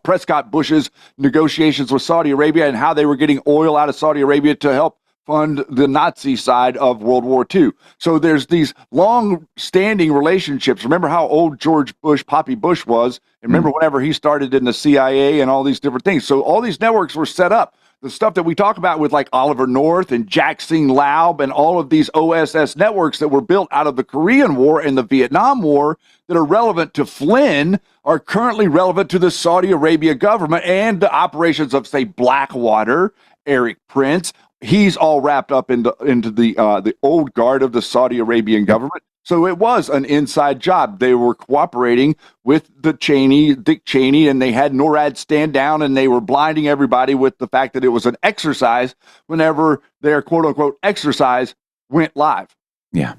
Prescott Bush's negotiations with Saudi Arabia and how they were getting oil out of Saudi Arabia to help fund the Nazi side of World War II. So there's these long-standing relationships. Remember how old George Bush, Poppy Bush was, and remember whenever he started in the CIA and all these different things. So all these networks were set up. The stuff that we talk about with like Oliver North and Jack Sing Laub and all of these OSS networks that were built out of the Korean War and the Vietnam War that are relevant to Flynn are currently relevant to the Saudi Arabia government and the operations of, say, Blackwater, Eric Prince. He's all wrapped up into the old guard of the Saudi Arabian government. So it was an inside job. They were cooperating with Dick Cheney, and they had NORAD stand down, and they were blinding everybody with the fact that it was an exercise whenever their quote-unquote exercise went live. Yeah.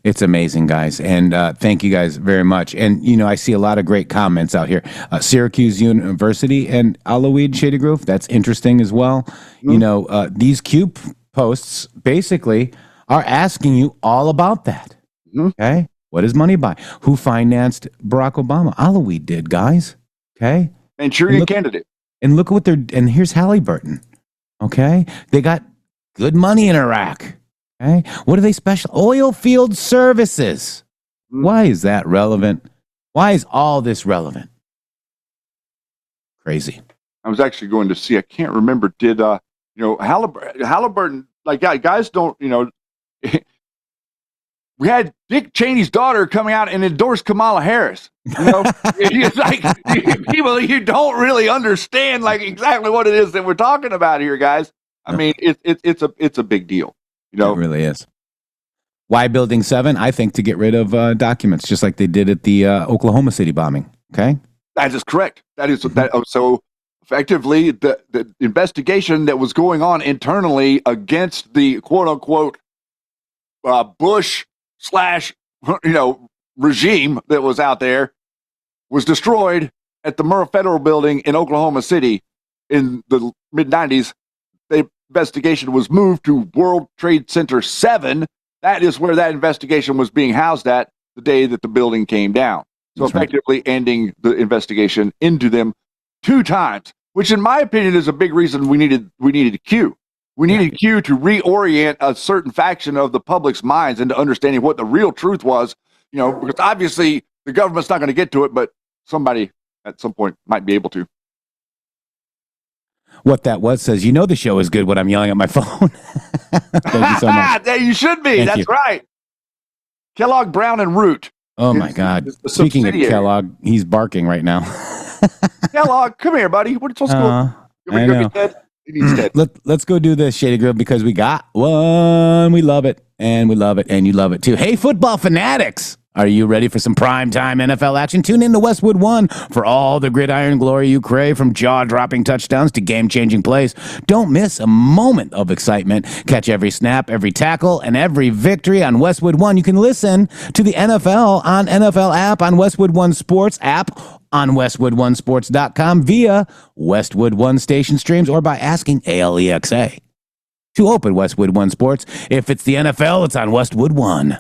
It's amazing, guys. And thank you guys very much. And, I see a lot of great comments out here. Syracuse University and Aloweed Shady Grove. That's interesting as well. These Q posts basically are asking you all about that. Okay. What does money buy? Who financed Barack Obama? Aloweed did, guys. Okay. Manchurian candidate. And look what and here's Halliburton. Okay. They got good money in Iraq. Okay. What are they special? Oil field services. Why is that relevant? Why is all this relevant? Crazy. I was actually going to see, I can't remember, did, Halliburton, like, guys don't, we had Dick Cheney's daughter coming out and endorse Kamala Harris. It's like people, you don't really understand like exactly what it is that we're talking about here, guys. I mean, it's a big deal. It really is. Why Building 7? I think to get rid of documents, just like they did at the Oklahoma City bombing. Okay, that is correct. That is that. So effectively, the investigation that was going on internally against the quote unquote Bush / regime that was out there was destroyed at the Murrah Federal Building in Oklahoma City in the mid-90s. The investigation was moved to World Trade Center 7. That is where that investigation was being housed at the day that the building came down. So that's effectively right. Ending the investigation into them 2 times, which in my opinion is a big reason we needed a Q. We needed Q to reorient a certain faction of the public's minds into understanding what the real truth was, because obviously the government's not going to get to it, but somebody at some point might be able to. What that was says, the show is good when I'm yelling at my phone. Thank you so much. You should be. That's right. Kellogg, Brown, and Root. Oh, my God. Speaking of Kellogg, he's barking right now. Kellogg, come here, buddy. What are you supposed to do? Let's go do this, Shady Grove, because we got one. We love it, and we love it, and you love it too. Hey, football fanatics, are you ready for some primetime NFL action? Tune in to Westwood One for all the gridiron glory you crave, from jaw-dropping touchdowns to game-changing plays. Don't miss a moment of excitement. Catch every snap, every tackle, and every victory on Westwood One. You can listen to the NFL on NFL app, on Westwood One Sports app, on WestwoodOneSports.com via Westwood One station streams, or by asking ALEXA. to open Westwood One Sports. If it's the NFL, it's on Westwood One.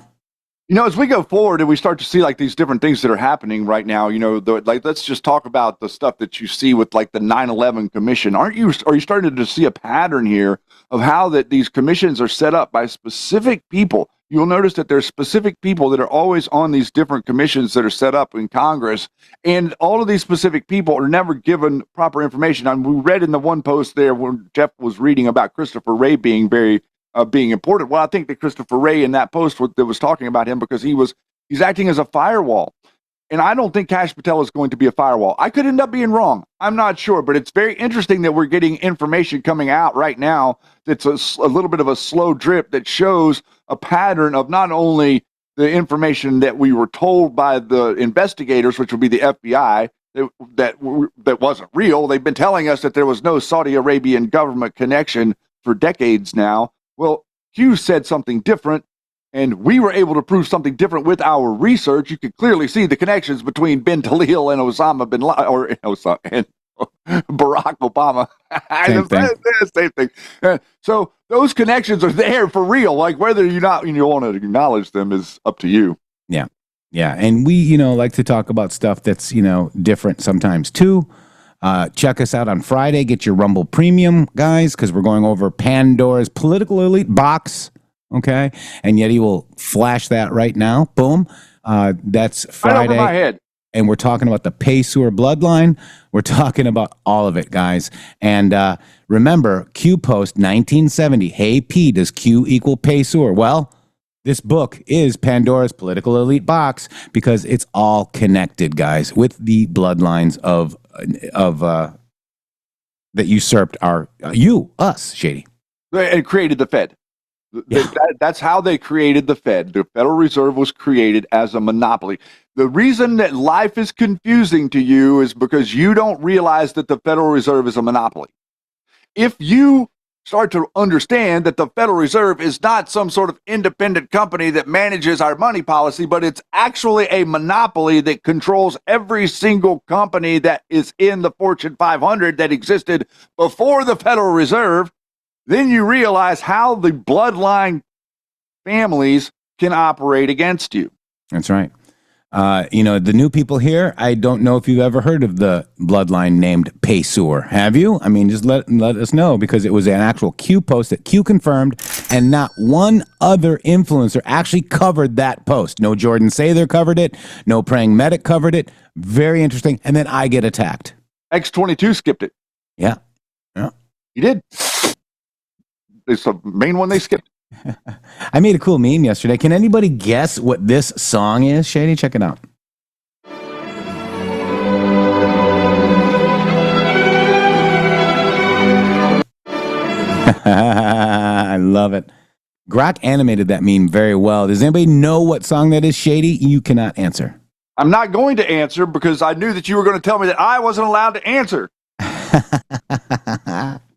You know, as we go forward and we start to see like these different things that are happening right now, you know, like let's just talk about the stuff that you see with like the 9/11 commission. Are you starting to see a pattern here of how that these commissions are set up by specific people? You'll notice that there's specific people that are always on these different commissions that are set up in Congress, and all of these specific people are never given proper information. And we read in the one post there when Jeff was reading about Christopher Wray being being important. Well, I think that Christopher Wray in that post that was talking about him because he's acting as a firewall. And I don't think Kash Patel is going to be a firewall. I could end up being wrong. I'm not sure, but it's very interesting that we're getting information coming out right now that's a little bit of a slow drip that shows a pattern of not only the information that we were told by the investigators, which would be the FBI, that wasn't real. They've been telling us that there was no Saudi Arabian government connection for decades now. Well, Q said something different, and we were able to prove something different with our research. You could clearly see the connections between bin Talil and Osama bin Laden, and Barack Obama. Same thing. So those connections are there for real. Like whether you want to acknowledge them is up to you. Yeah. Yeah. And we, like to talk about stuff that's, different sometimes too. Check us out on Friday. Get your Rumble Premium, guys, because we're going over Pandora's Political Elite box. Okay. And Yeti will flash that right now. Boom. That's Friday. Right over my head. And we're talking about the Pay-Sewer bloodline. We're talking about all of it, guys. And remember, Q post 1970. Hey, P, does Q equal Pay-Sewer? Well, this book is Pandora's Political Elite box because it's all connected, guys, with the bloodlines of that usurped us, Shady. And created the Fed. Yeah. That's how they created the Fed. The Federal Reserve was created as a monopoly. The reason that life is confusing to you is because you don't realize that the Federal Reserve is a monopoly. If you start to understand that the Federal Reserve is not some sort of independent company that manages our money policy, but it's actually a monopoly that controls every single company that is in the Fortune 500 that existed before the Federal Reserve, then you realize how the bloodline families can operate against you. That's right. The new people here, I don't know if you've ever heard of the bloodline named Pay-Sewer. Have you? I mean, just let us know because it was an actual Q post that Q confirmed, and not one other influencer actually covered that post. No Jordan Sather covered it. No Praying Medic covered it. Very interesting. And then I get attacked. X22 skipped it. Yeah. He did. It's the main one they skipped. I made a cool meme yesterday. Can anybody guess what this song is, Shady? Check it out. I love it. Grok animated that meme very well. Does anybody know what song that is, Shady? You cannot answer. I'm not going to answer because I knew that you were going to tell me that I wasn't allowed to answer.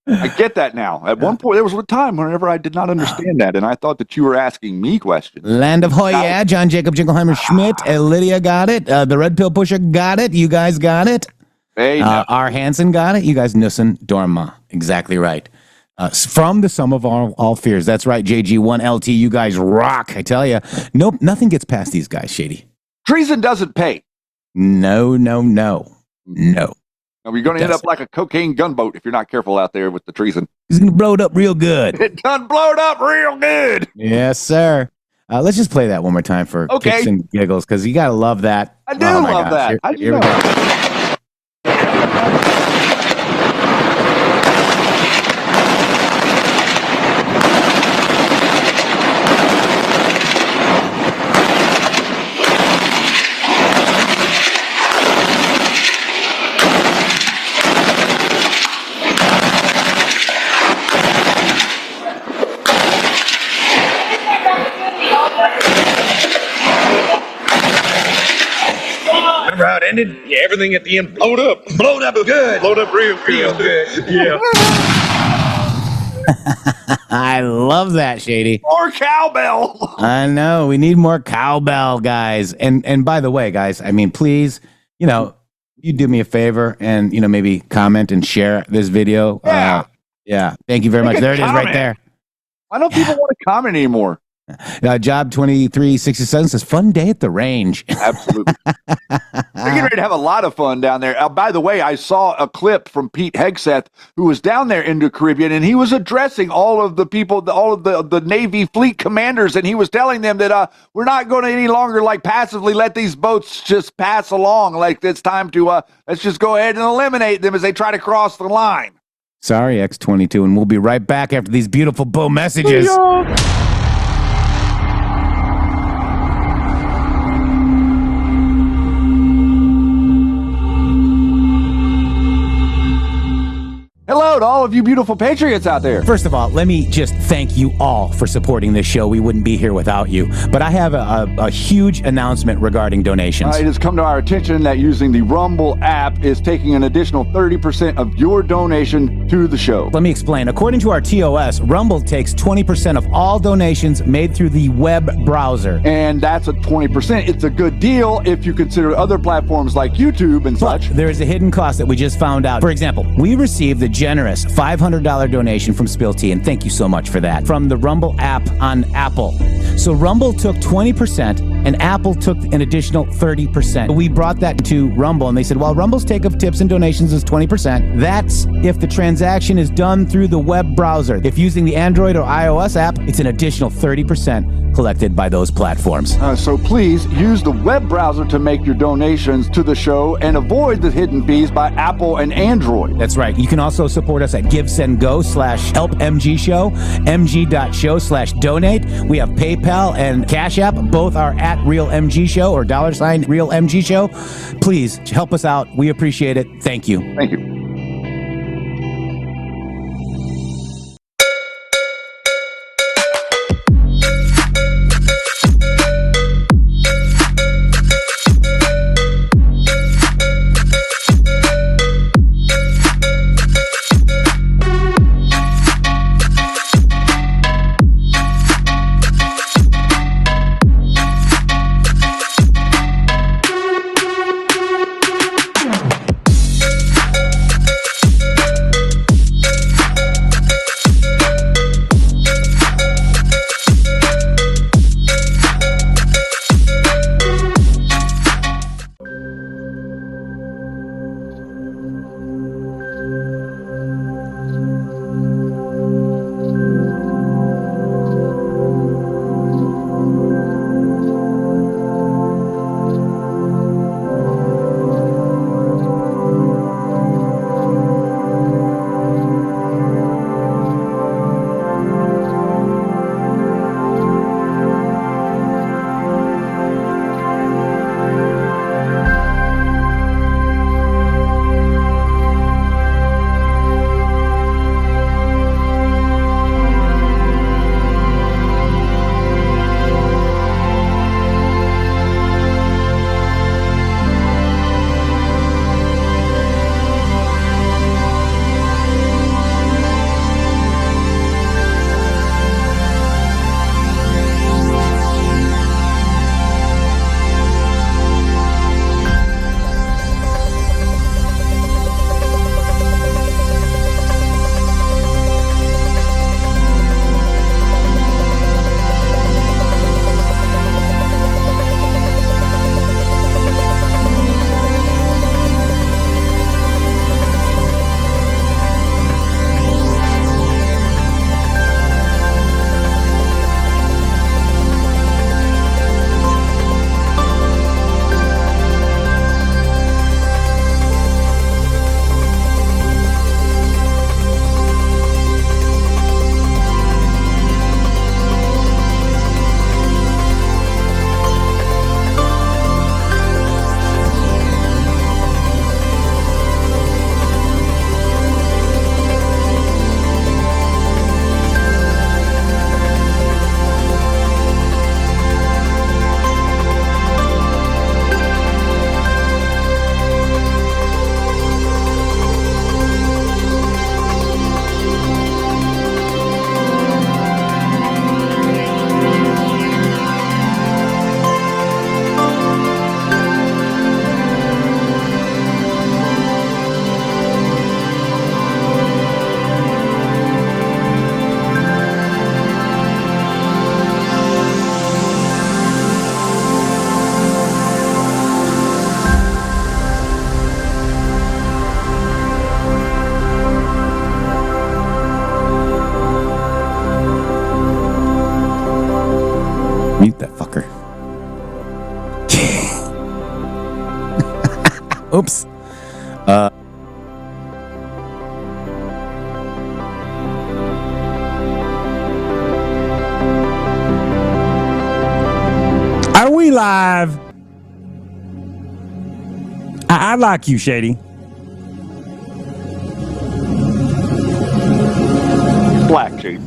I get that now. At one point, there was a time whenever I did not understand that, and I thought that you were asking me questions. Land of Hoya, John Jacob Jingleheimer Schmidt, Lydia got it. The Red Pill Pusher got it. You guys got it. Hey, R. Hansen got it. You guys, Nussen Dorma. Exactly right. From the sum of all fears. That's right, JG1LT. You guys rock. I tell you. Nope, nothing gets past these guys, Shady. Treason doesn't pay. No. Now, you're going to end up like a cocaine gunboat if you're not careful out there with the treason. He's going to blow it up real good. It done blowed up real good. Yes, sir. Let's just play that one more time for kicks and giggles because you got to love that. I do love that. Here we go. Remember how it ended? Yeah, everything at the end blowed up. Blowed up good. Blowed up real good. Yeah. I love that, Shady. More cowbell. I know. We need more cowbell, guys. And by the way, guys, I mean, please, you do me a favor and, maybe comment and share this video. Yeah. Yeah. Thank you very much. There it is right there. Why don't people want to comment anymore? Job 2367 says, fun day at the range. Absolutely. They're getting ready to have a lot of fun down there. By the way, I saw a clip from Pete Hegseth, who was down there in the Caribbean, and he was addressing all of the people, all of the Navy fleet commanders, and he was telling them that we're not going to any longer like passively let these boats just pass along. Like it's time to let's just go ahead and eliminate them as they try to cross the line. Sorry, X22, and we'll be right back after these beautiful bow messages. Hello to all of you beautiful patriots out there. First of all, let me just thank you all for supporting this show. We wouldn't be here without you. But I have a huge announcement regarding donations. It has come to our attention that using the Rumble app is taking an additional 30% of your donation to the show. Let me explain. According to our TOS, Rumble takes 20% of all donations made through the web browser. And that's a 20%. It's a good deal if you consider other platforms like YouTube and such. There is a hidden cost that we just found out. For example, we received the generous $500 donation from Spill Tea, and thank you so much for that, from the Rumble app on Apple. So Rumble took 20% and Apple took an additional 30%. We brought that to Rumble and they said, well, Rumble's take of tips and donations is 20%. That's if the transaction is done through the web browser. If using the Android or iOS app, it's an additional 30% collected by those platforms. So please use the web browser to make your donations to the show and avoid the hidden fees by Apple and Android. That's right. You can also support us at GiveSendGo/HelpMGShow, mg.show/donate. We have PayPal and Cash App. Both are at RealMGShow or $RealMGShow. Please help us out. We appreciate it. Thank you. Thank you. Oops. Are we live? I like you, Shady. Black Shady.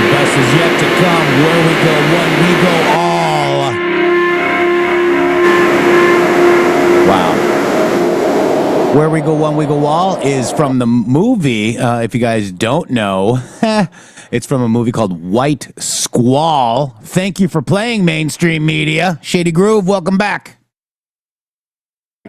The best is yet to come. Where we go one, we go all. Wow. Where we go one, we go all is from the movie. If you guys don't know, it's from a movie called White Squall. Thank you for playing, mainstream media. Shady Groove, welcome back.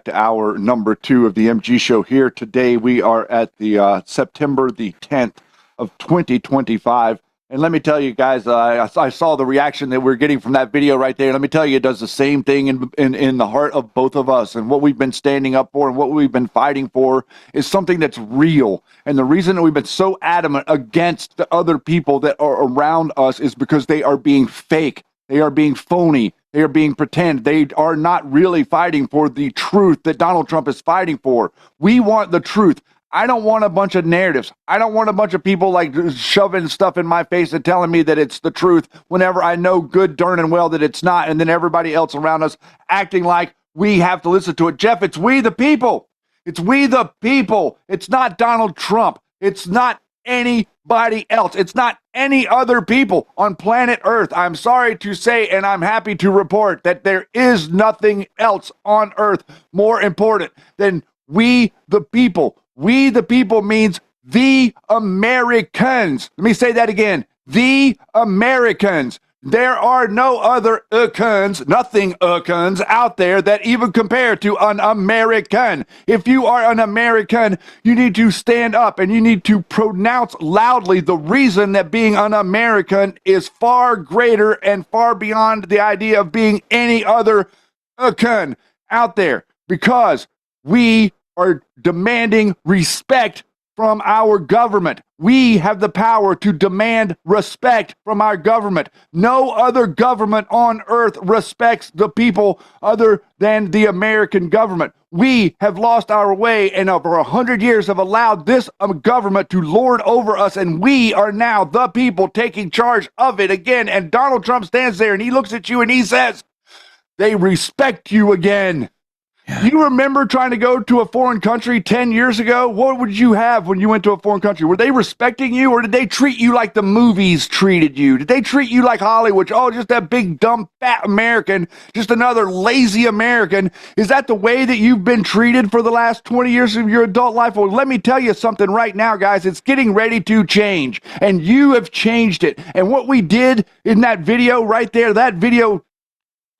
To our number 2 of the MG show here today. We are at the September the 10th of 2025. And let me tell you guys, I saw the reaction that we're getting from that video right there. Let me tell you, it does the same thing in the heart of both of us. And what we've been standing up for and what we've been fighting for is something that's real. And the reason that we've been so adamant against the other people that are around us is because they are being fake. They are being phony. They are being pretend. They are not really fighting for the truth that Donald Trump is fighting for. We want the truth. I don't want a bunch of narratives. I don't want a bunch of people like shoving stuff in my face and telling me that it's the truth whenever I know good darn and well that it's not, and then everybody else around us acting like we have to listen to it. Jeff, it's we the people. It's we the people. It's not Donald Trump. It's not anybody else. It's not any other people on planet Earth. I'm sorry to say, and I'm happy to report that there is nothing else on Earth more important than we the people. We the people means the Americans. Let me say that again. The Americans. There are no other nothing out there that even compare to an American. If you are an American, you need to stand up and you need to pronounce loudly the reason that being an American is far greater and far beyond the idea of being any other out there, because we are demanding respect from our government. We have the power to demand respect from our government. No other government on earth respects the people other than the American government. We have lost our way and over 100 years have allowed this government to lord over us, and we are now the people taking charge of it again. And Donald Trump stands there and he looks at you and he says, they respect you again. You remember trying to go to a foreign country 10 years ago? What would you have when you went to a foreign country? Were they respecting you, or did they treat you like the movies treated you? Did they treat you like Hollywood? Oh, just that big, dumb, fat American, just another lazy American. Is that the way that you've been treated for the last 20 years of your adult life? Well, let me tell you something right now, guys. It's getting ready to change, and you have changed it. And what we did in that video right there, that video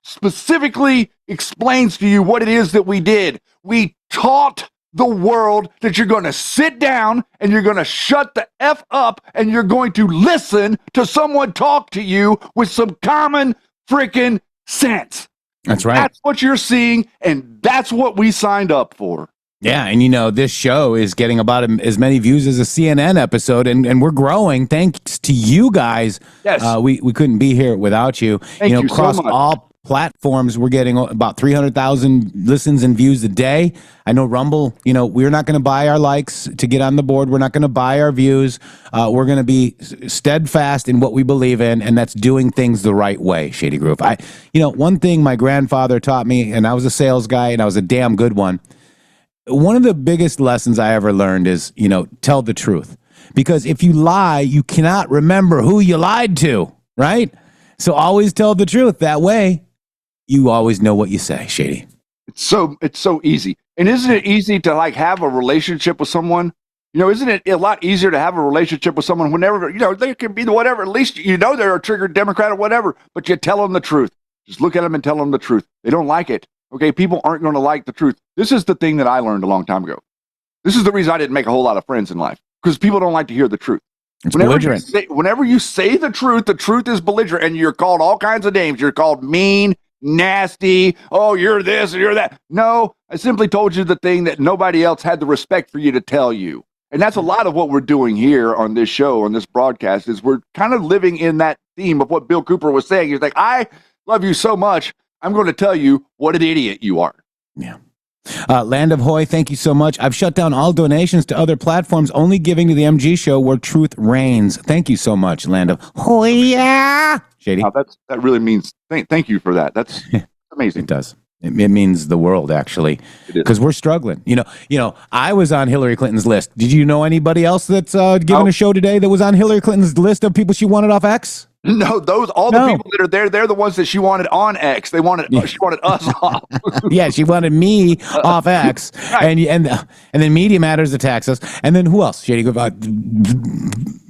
specifically explains to you what it is that we did. We taught the world that you're going to sit down and you're going to shut the F up and you're going to listen to someone talk to you with some common freaking sense. That's right. That's what you're seeing, and that's what we signed up for. Yeah, and you know, this show is getting about as many views as a CNN episode, and we're growing thanks to you guys. Yes. We couldn't be here without you. Thank you so across much. all platforms, we're getting about 300,000 listens and views a day. I know Rumble, we're not going to buy our likes to get on the board. We're not going to buy our views. We're going to be steadfast in what we believe in, and that's doing things the right way, Shady Groove. One thing my grandfather taught me, and I was a sales guy, and I was a damn good one. One of the biggest lessons I ever learned is, tell the truth. Because if you lie, you cannot remember who you lied to, right? So always tell the truth. That way, you always know what you say, Shady. It's so easy. And isn't it easy to have a relationship with someone? Isn't it a lot easier to have a relationship with someone whenever, they can be whatever, at least they're a triggered Democrat or whatever, but you tell them the truth. Just look at them and tell them the truth. They don't like it. Okay, people aren't going to like the truth. This is the thing that I learned a long time ago. This is the reason I didn't make a whole lot of friends in life, because people don't like to hear the truth. It's belligerent. Whenever you say the truth is belligerent, and you're called all kinds of names. You're called mean, nasty, oh, you're this, you're that. No, I simply told you the thing that nobody else had the respect for you to tell you. And that's a lot of what we're doing here on this show, on this broadcast, is we're kind of living in that theme of what Bill Cooper was saying. He's like, I love you so much, I'm going to tell you what an idiot you are. Yeah. Land of Hoy, thank you so much. I've shut down all donations to other platforms, only giving to the MG show where truth reigns. Thank you so much, Land of Hoy. Yeah. Shady. That really means thank you for that. That's amazing. It does. It means the world, actually, because we're struggling. You know, I was on Hillary Clinton's list. Did you know anybody else that's giving a show today that was on Hillary Clinton's list of people she wanted off X? No, the people that are there, they're the ones that she wanted on X. She wanted us off. Yeah, she wanted me off X, and then Media Matters attacks us, and then who else? Shady,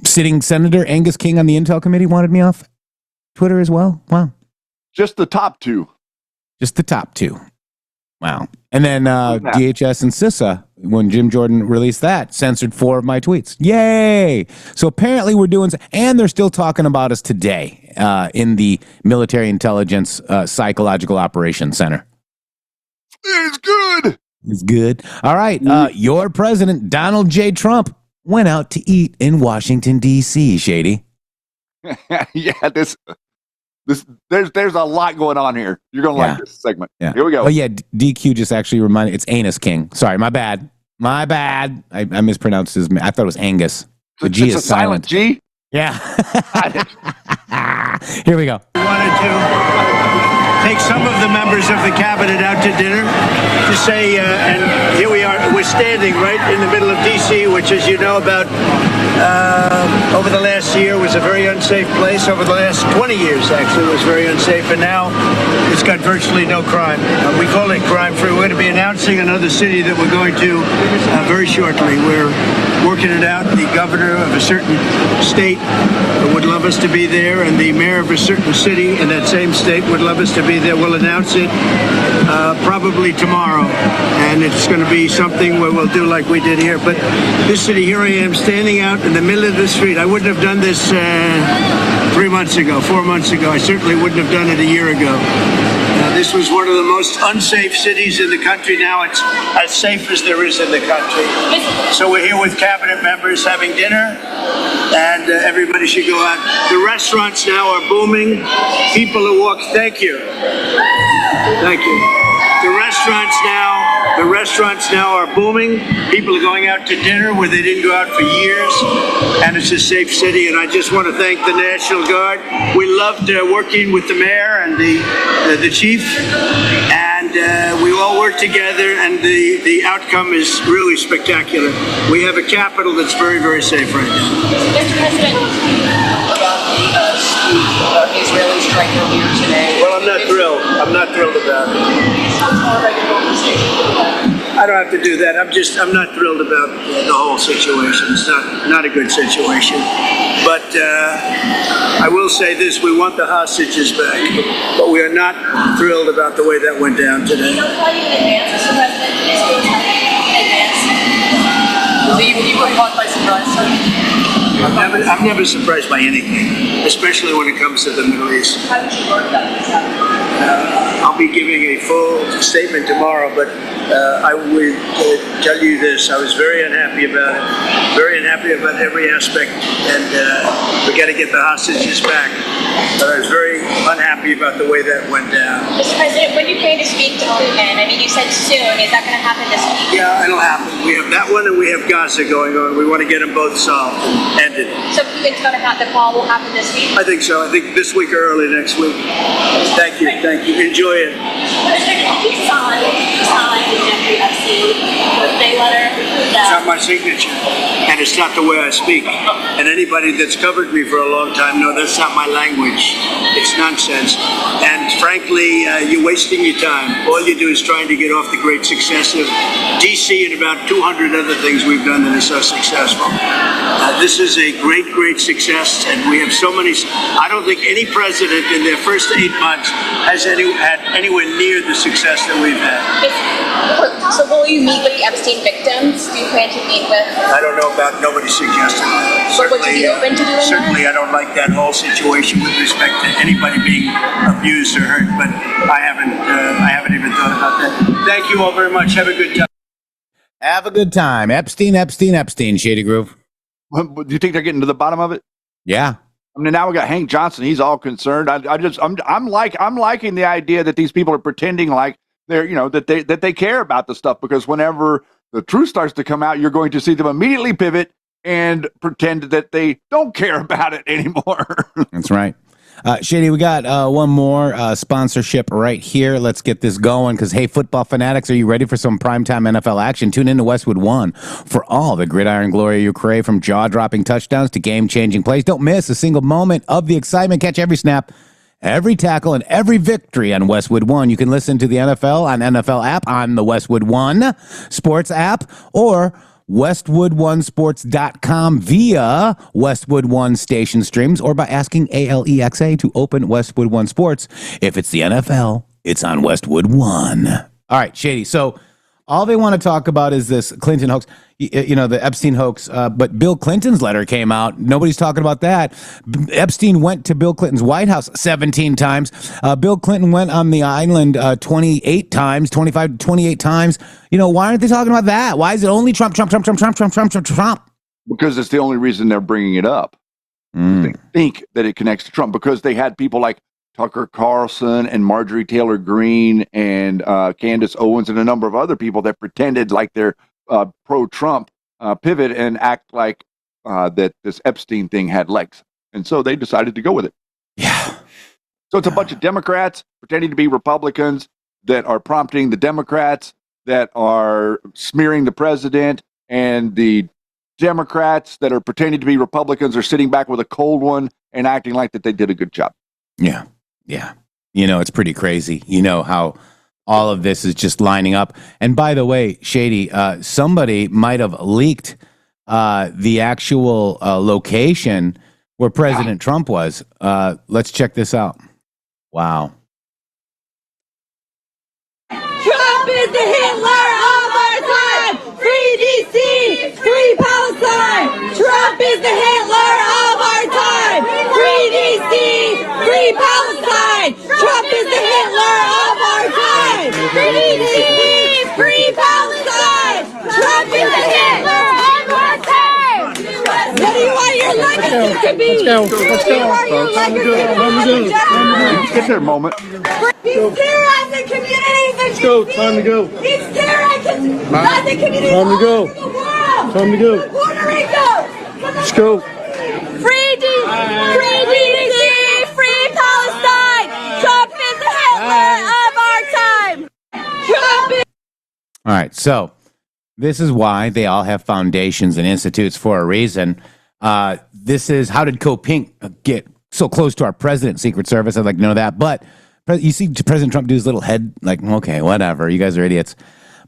sitting Senator Angus King on the Intel Committee wanted me off Twitter as well. Wow, just the top two. Just the top two. Wow. And then DHS and CISA, when Jim Jordan released that, censored 4 of my tweets. Yay! So apparently we're doing, and they're still talking about us today in the Military Intelligence Psychological Operations Center. It's good. It's good. All right. Your president, Donald J. Trump, went out to eat in Washington, D.C., Shady. Yeah, there's a lot going on here. You're gonna like this segment. Yeah. Here we go. Oh yeah, DQ just actually reminded. It's Anus King. Sorry, my bad. I mispronounced his. I thought it was Angus. The G is silent. G. Yeah. Here we go. We wanted to take some of the members of the cabinet out to dinner to say, and here we are. We're standing right in the middle of D.C., which, as you know, about over the last year was a very unsafe place. Over the last 20 years, actually, it was very unsafe, and now it's got virtually no crime. We call it crime-free. We're going to be announcing another city that we're going to very shortly. We're working it out. The governor of a certain state would love us to be there, and the mayor of a certain city in that same state would love us to be there. We'll announce it probably tomorrow, and it's going to be something where we'll do like we did here. But this city, here I am, standing out in the middle of the street. I wouldn't have done this 3 months ago, 4 months ago. I certainly wouldn't have done it a year ago. This was one of the most unsafe cities in the country. Now it's as safe as there is in the country. So we're here with cabinet members having dinner, and everybody should go out. The restaurants now are booming. People who walk, thank you. Thank you. The restaurants now are booming. People are going out to dinner where they didn't go out for years, and it's a safe city. And I just want to thank the National Guard. We loved working with the mayor and the chief, and we all work together, and the outcome is really spectacular. We have a capital that's very, very safe right now. Mr. President, about the Israeli strike earlier today. Well, I'm not thrilled. I'm not thrilled about it. I don't have to do that. I'm not thrilled about the whole situation. It's not a good situation. But I will say this: we want the hostages back, but we are not thrilled about the way that went down today. Don't tell you in advance, Mr. President. Is it tell you in advance? You were caught by surprise, sir? I'm never surprised by anything, especially when it comes to the Middle East. How did you work that this out? I'll be giving a full statement tomorrow, but I would tell you this. I was very unhappy about it, very unhappy about every aspect, and we got to get the hostages back. But I was very unhappy about the way that went down. Mr. President, when you plan to speak to Putin, I mean, you said soon. Is that going to happen this week? Yeah, it'll happen. We have that one, and we have Gaza going on. We want to get them both solved and ended. So Putin's going to have the call will happen this week? I think so. I think this week or early next week. Thank you. Thank you. Enjoy it. You signed Jeffrey Epstein birthday letter. It's not my signature, and it's not the way I speak. And anybody that's covered me for a long time know that's not my language. It's nonsense. And frankly, you're wasting your time. All you do is trying to get off the great success of DC and about 200 other things we've done that are so successful. This is a great, great success, and we have so many. I don't think any president in their first 8 months has had anywhere near the success that we've had. So will you meet with the Epstein victims? Do you plan to meet with? I don't know about, nobody suggested that. But would you be open to doing certainly that? I don't like that whole situation with respect to anybody being abused or hurt, but I haven't even thought about that. Thank you all very much. Have a good time. Have a good time. Epstein, Shady Groove. Do you think they're getting to the bottom of it? Yeah. I mean, now we got Hank Johnson. He's all concerned. I'm liking the idea that these people are pretending like they're, that they care about the stuff, because whenever the truth starts to come out, you're going to see them immediately pivot and pretend that they don't care about it anymore. That's right. Shady, we got one more sponsorship right here. Let's get this going because, hey, football fanatics, are you ready for some primetime NFL action? Tune in to Westwood One for all the gridiron glory you crave, from jaw-dropping touchdowns to game-changing plays. Don't miss a single moment of the excitement. Catch every snap, every tackle, and every victory on Westwood One. You can listen to the NFL on NFL app, on the Westwood One Sports app, or WestwoodOneSports.com via Westwood One station streams, or by asking Alexa to open Westwood One Sports. If it's the NFL, it's on Westwood One. All right, Shady. So all they want to talk about is this Clinton hoax, the Epstein hoax. But Bill Clinton's letter came out. Nobody's talking about that. Epstein went to Bill Clinton's White House 17 times. Bill Clinton went on the island 28 times. Why aren't they talking about that? Why is it only Trump? Because it's the only reason they're bringing it up. They think that it connects to Trump because they had people like Tucker Carlson and Marjorie Taylor Greene and Candace Owens and a number of other people that pretended like they're pro-Trump, pivot and act like that this Epstein thing had legs. And so they decided to go with it. Yeah. So it's a bunch of Democrats pretending to be Republicans that are prompting the Democrats that are smearing the president, and the Democrats that are pretending to be Republicans are sitting back with a cold one and acting like that they did a good job. Yeah. Yeah. It's pretty crazy. How all of this is just lining up. And by the way, Shady, somebody might have leaked the actual location where President Trump was. Let's check this out. Wow. Trump is the Hitler of our time! Free DC! Free Palestine! Trump is the Hitler of our time! Free DC! Free Palestine! Trump is the Hitler of our time! Free DC! Free Palestine! Trump is the Hitler of our time! What do you want your legacy to be? Let's go. What do you want your legacy to be? Get their moment. He's terrorizing communities. Let's go. Time to go. He's terrorizing communities Time to go. all over the world. Time to go. Puerto Rico. Let's go. Free DC, free Palestine. Trump is the Hitler of our time. Trump is. All right. So this is why they all have foundations and institutes for a reason. This is, how did Pink get so close to our president, Secret Service? I'd like to know that. But you see President Trump do his little head, like, okay, whatever. You guys are idiots.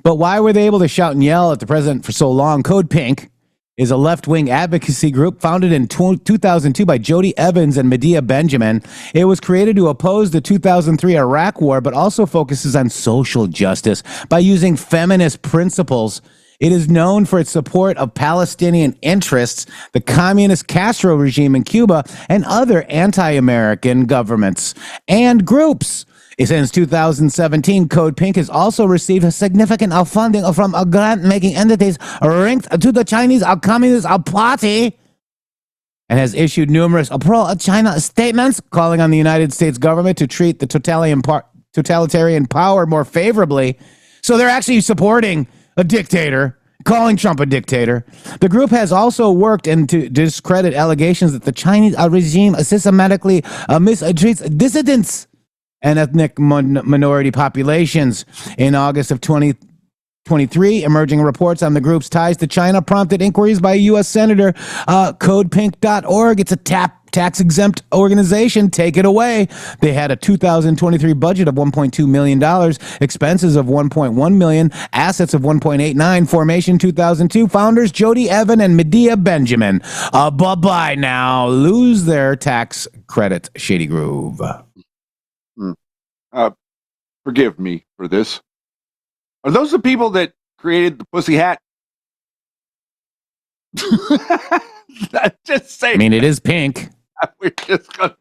But why were they able to shout and yell at the president for so long? Code Pink is a left-wing advocacy group founded in 2002 by Jody Evans and Medea Benjamin. It was created to oppose the 2003 Iraq War, but also focuses on social justice by using feminist principles. It is known for its support of Palestinian interests, the communist Castro regime in Cuba, and other anti-American governments and groups. Since 2017, Code Pink has also received a significant funding from grant-making entities linked to the Chinese Communist Party, and has issued numerous pro-China statements calling on the United States government to treat the totalitarian power more favorably. So they're actually supporting a dictator, calling Trump a dictator. The group has also worked to discredit allegations that the Chinese regime systematically mistreats dissidents and ethnic minority populations. In August of 2023, emerging reports on the group's ties to China prompted inquiries by U.S. Senator CodePink.org. It's a tax-exempt organization. Take it away. They had a 2023 budget of $1.2 million, expenses of $1.1 million, assets of $1.89, formation 2002, founders Jody Evan and Medea Benjamin. Bye-bye now. Lose their tax credit, Shady Groove. Forgive me for this. Are those the people that created the pussy hat? Just say. I mean, it is pink. We're just gonna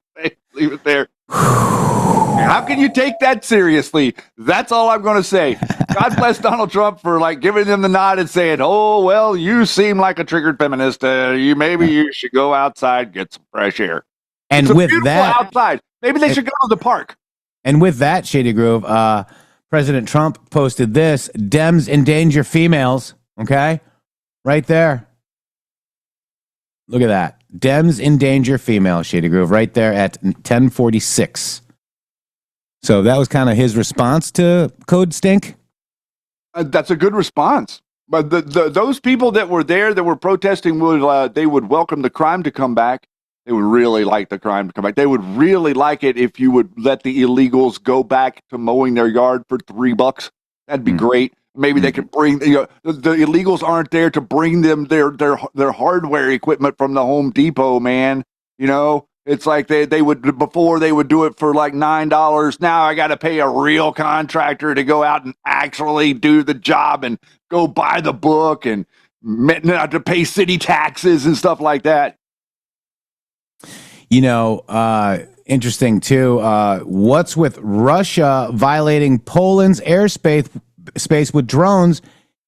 leave it there. How can you take that seriously? That's all I'm going to say. God bless Donald Trump for giving them the nod and saying, "Oh well, you seem like a triggered feminist. You should go outside, get some fresh air." And it's with that, outside, maybe they should go to the park. And with that, Shady Groove, President Trump posted this: Dems endanger females. Okay, right there. Look at that. Dems endanger female, Shady Groove, right there at 1046. So that was kind of his response to Code Stink. That's a good response. But those people that were there that were protesting they would welcome the crime to come back. They would really like the crime to come back. They would really like it if you would let the illegals go back to mowing their yard for $3. That'd be great. Maybe they could bring the illegals aren't there to bring them their hardware equipment from the Home Depot, man. It's like they would before they would do it for like $9. Now I got to pay a real contractor to go out and actually do the job and go buy the book and to pay city taxes and stuff like that. Interesting too. What's with Russia violating Poland's airspace with drones?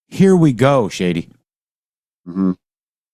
Here we go, Shady. Mm-hmm.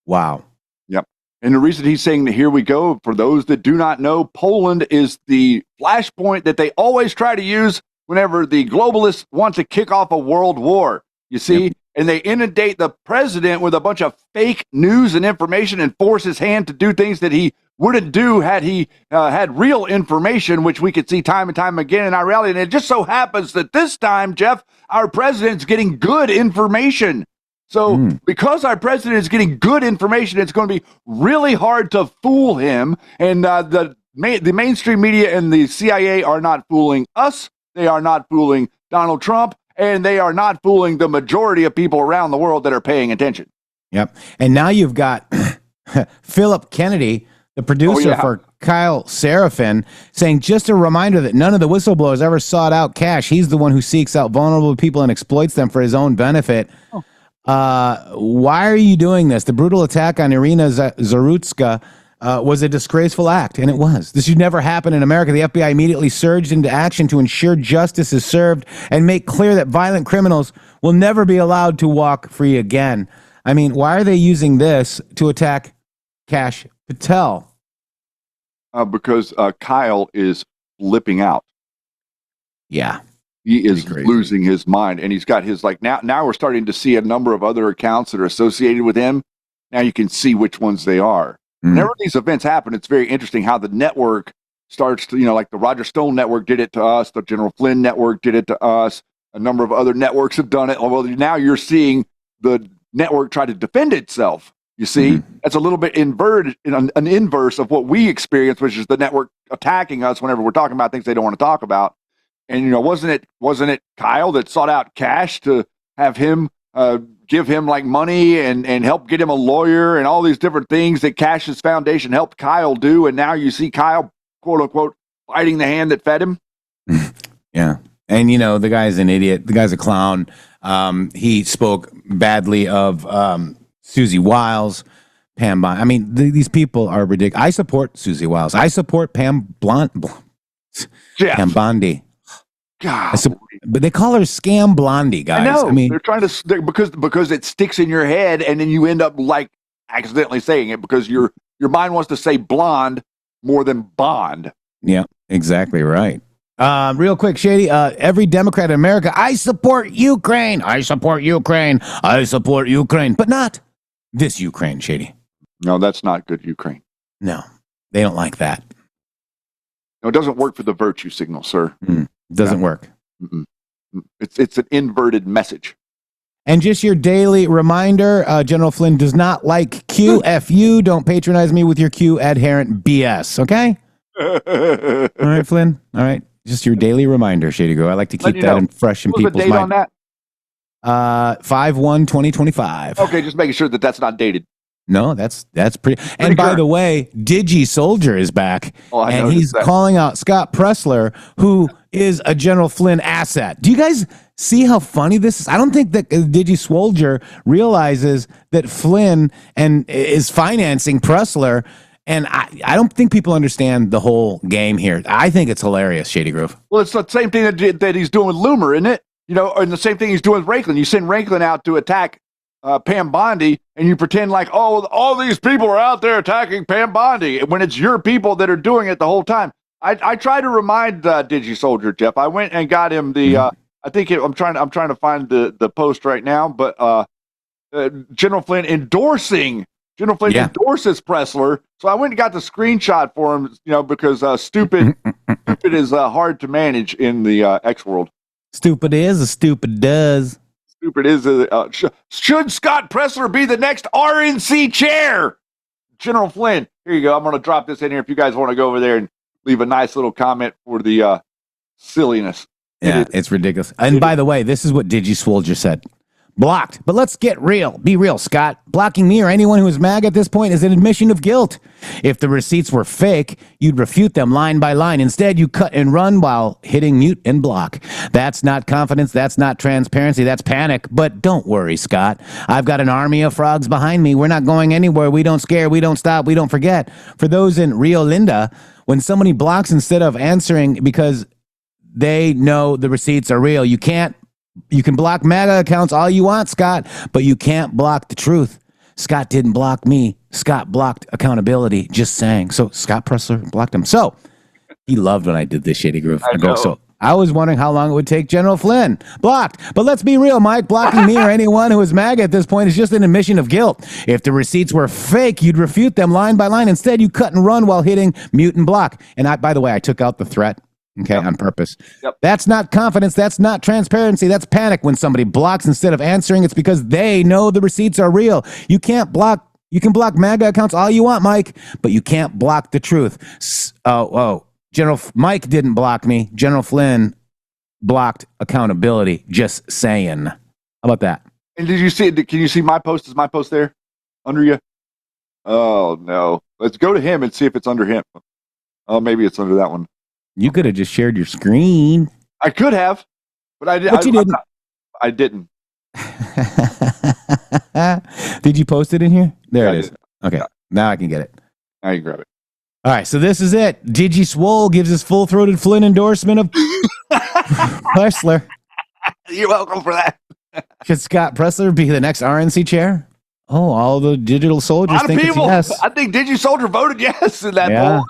Wow. Yep. And the reason he's saying that here we go, for those that do not know, Poland is the flashpoint that they always try to use whenever the globalists want to kick off a world war. You see? Yep. And they inundate the president with a bunch of fake news and information and force his hand to do things that he wouldn't do had he had real information, which we could see time and time again in our reality. And it just so happens that this time, Jeff, our president's getting good information. So because our president is getting good information, it's going to be really hard to fool him. And the mainstream media and the CIA are not fooling us. They are not fooling Donald Trump. And they are not fooling the majority of people around the world that are paying attention. Yep. And now you've got Philip Kennedy, the producer for Kyle Seraphin, saying, just a reminder that none of the whistleblowers ever sought out cash. He's the one who seeks out vulnerable people and exploits them for his own benefit. Why are you doing this? The brutal attack on Irina Zarutska was a disgraceful act, and it was. This should never happen in America. The FBI immediately surged into action to ensure justice is served and make clear that violent criminals will never be allowed to walk free again. I mean, why are they using this to attack Kash Patel? Because Kyle is flipping out. Yeah. He is losing his mind, and he's got his now we're starting to see a number of other accounts that are associated with him. Now you can see which ones they are. Whenever these events happen, it's very interesting how the network starts to, like the Roger Stone network did it to us, the General Flynn network did it to us, a number of other networks have done it. Well, now you're seeing the network try to defend itself. You see, that's a little bit inverted, an inverse of what we experience, which is the network attacking us whenever we're talking about things they don't want to talk about. And wasn't it Kyle that sought out Kash to have him give him money and help get him a lawyer and all these different things that Kash's foundation helped Kyle do, and now you see Kyle, quote unquote, fighting the hand that fed him. Yeah. And the guy's an idiot. The guy's a clown. He spoke badly of Susie Wiles, Pam Bondi. I mean, these people are ridiculous. I support Susie Wiles. I support Pam Bondi. God. But they call her Scam Blondie, guys. I know. They're trying to because it sticks in your head, and then you end up accidentally saying it because your mind wants to say blonde more than bond. Yeah, exactly right. Real quick, Shady. Every Democrat in America, I support Ukraine. I support Ukraine. I support Ukraine, but not this Ukraine, Shady. No, that's not good Ukraine. No, they don't like that. No, it doesn't work for the virtue signal, sir. Doesn't work. It's an inverted message. And just your daily reminder, General Flynn does not like QFU. Don't patronize me with your Q adherent BS, okay? All right, Flynn. All right. Just your daily reminder, Shady Girl. I like to keep that fresh in people's mind. What was the date on that? 5/1/2025. Okay, just making sure that that's not dated. No, that's pretty. And by the way, Digi Soldier is back, and he's calling out Scott Pressler, who is a General Flynn asset. Do you guys see how funny this is? I don't think that Digi Soldier realizes that Flynn is financing Pressler, and I don't think people understand the whole game here. I think it's hilarious, Shady Grove. Well, it's the same thing that he's doing with Loomer, isn't it? And the same thing he's doing with Ranklin. You send Ranklin out to attack Pam Bondi, and you pretend like, all these people are out there attacking Pam Bondi, when it's your people that are doing it the whole time. I try to remind Digi Soldier, Jeff. I went and got him the. I'm trying to find the post right now, but General Flynn endorsing General Flynn endorses Pressler. So I went and got the screenshot for him, because stupid is hard to manage in the X world. Stupid is a stupid does. Stupid is should Scott Pressler be the next RNC chair? General Flynn, here you go. I'm going to drop this in here if you guys want to go over there and leave a nice little comment for the silliness. Yeah, it's ridiculous. And by the way, this is what DigiSwole just said. Blocked. But let's get real. Be real, Scott. Blocking me or anyone who is MAG at this point is an admission of guilt. If the receipts were fake, you'd refute them line by line. Instead, you cut and run while hitting mute and block. That's not confidence. That's not transparency. That's panic. But don't worry, Scott. I've got an army of frogs behind me. We're not going anywhere. We don't scare. We don't stop. We don't forget. For those in Rio Linda, when somebody blocks instead of answering because they know the receipts are real, you can block MAGA accounts all you want, Scott, but you can't block the truth. Scott didn't block me. Scott blocked accountability. Just saying. So Scott Pressler blocked him. So he loved when I did this, Shady Groove. So I was wondering how long it would take General Flynn. Blocked. But let's be real, Mike. Blocking me or anyone who is MAGA at this point is just an admission of guilt. If the receipts were fake, you'd refute them line by line. Instead, you cut and run while hitting mute and block. And by the way, I took out the threat. Okay, on purpose. That's not confidence. That's not transparency. That's panic. When somebody blocks instead of answering, it's because they know the receipts are real. You can block MAGA accounts all you want, Mike, but you can't block the truth. General Mike didn't block me. General Flynn blocked accountability. Just saying. How about that? And did you see? Can you see my post? Is my post there under you? Oh no! Let's go to him and see if it's under him. Oh, maybe it's under that one. You could have just shared your screen. I could have, but I didn't. But you didn't. I didn't. Did you post it in here? There it is. Okay, now I can get it. Now you can grab it. All right, so this is it. DigiSwole gives his full-throated Flynn endorsement of Pressler. You're welcome for that. Should Scott Pressler be the next RNC chair? Oh, all the digital soldiers think it's yes. I think DigiSoldier voted yes in that poll.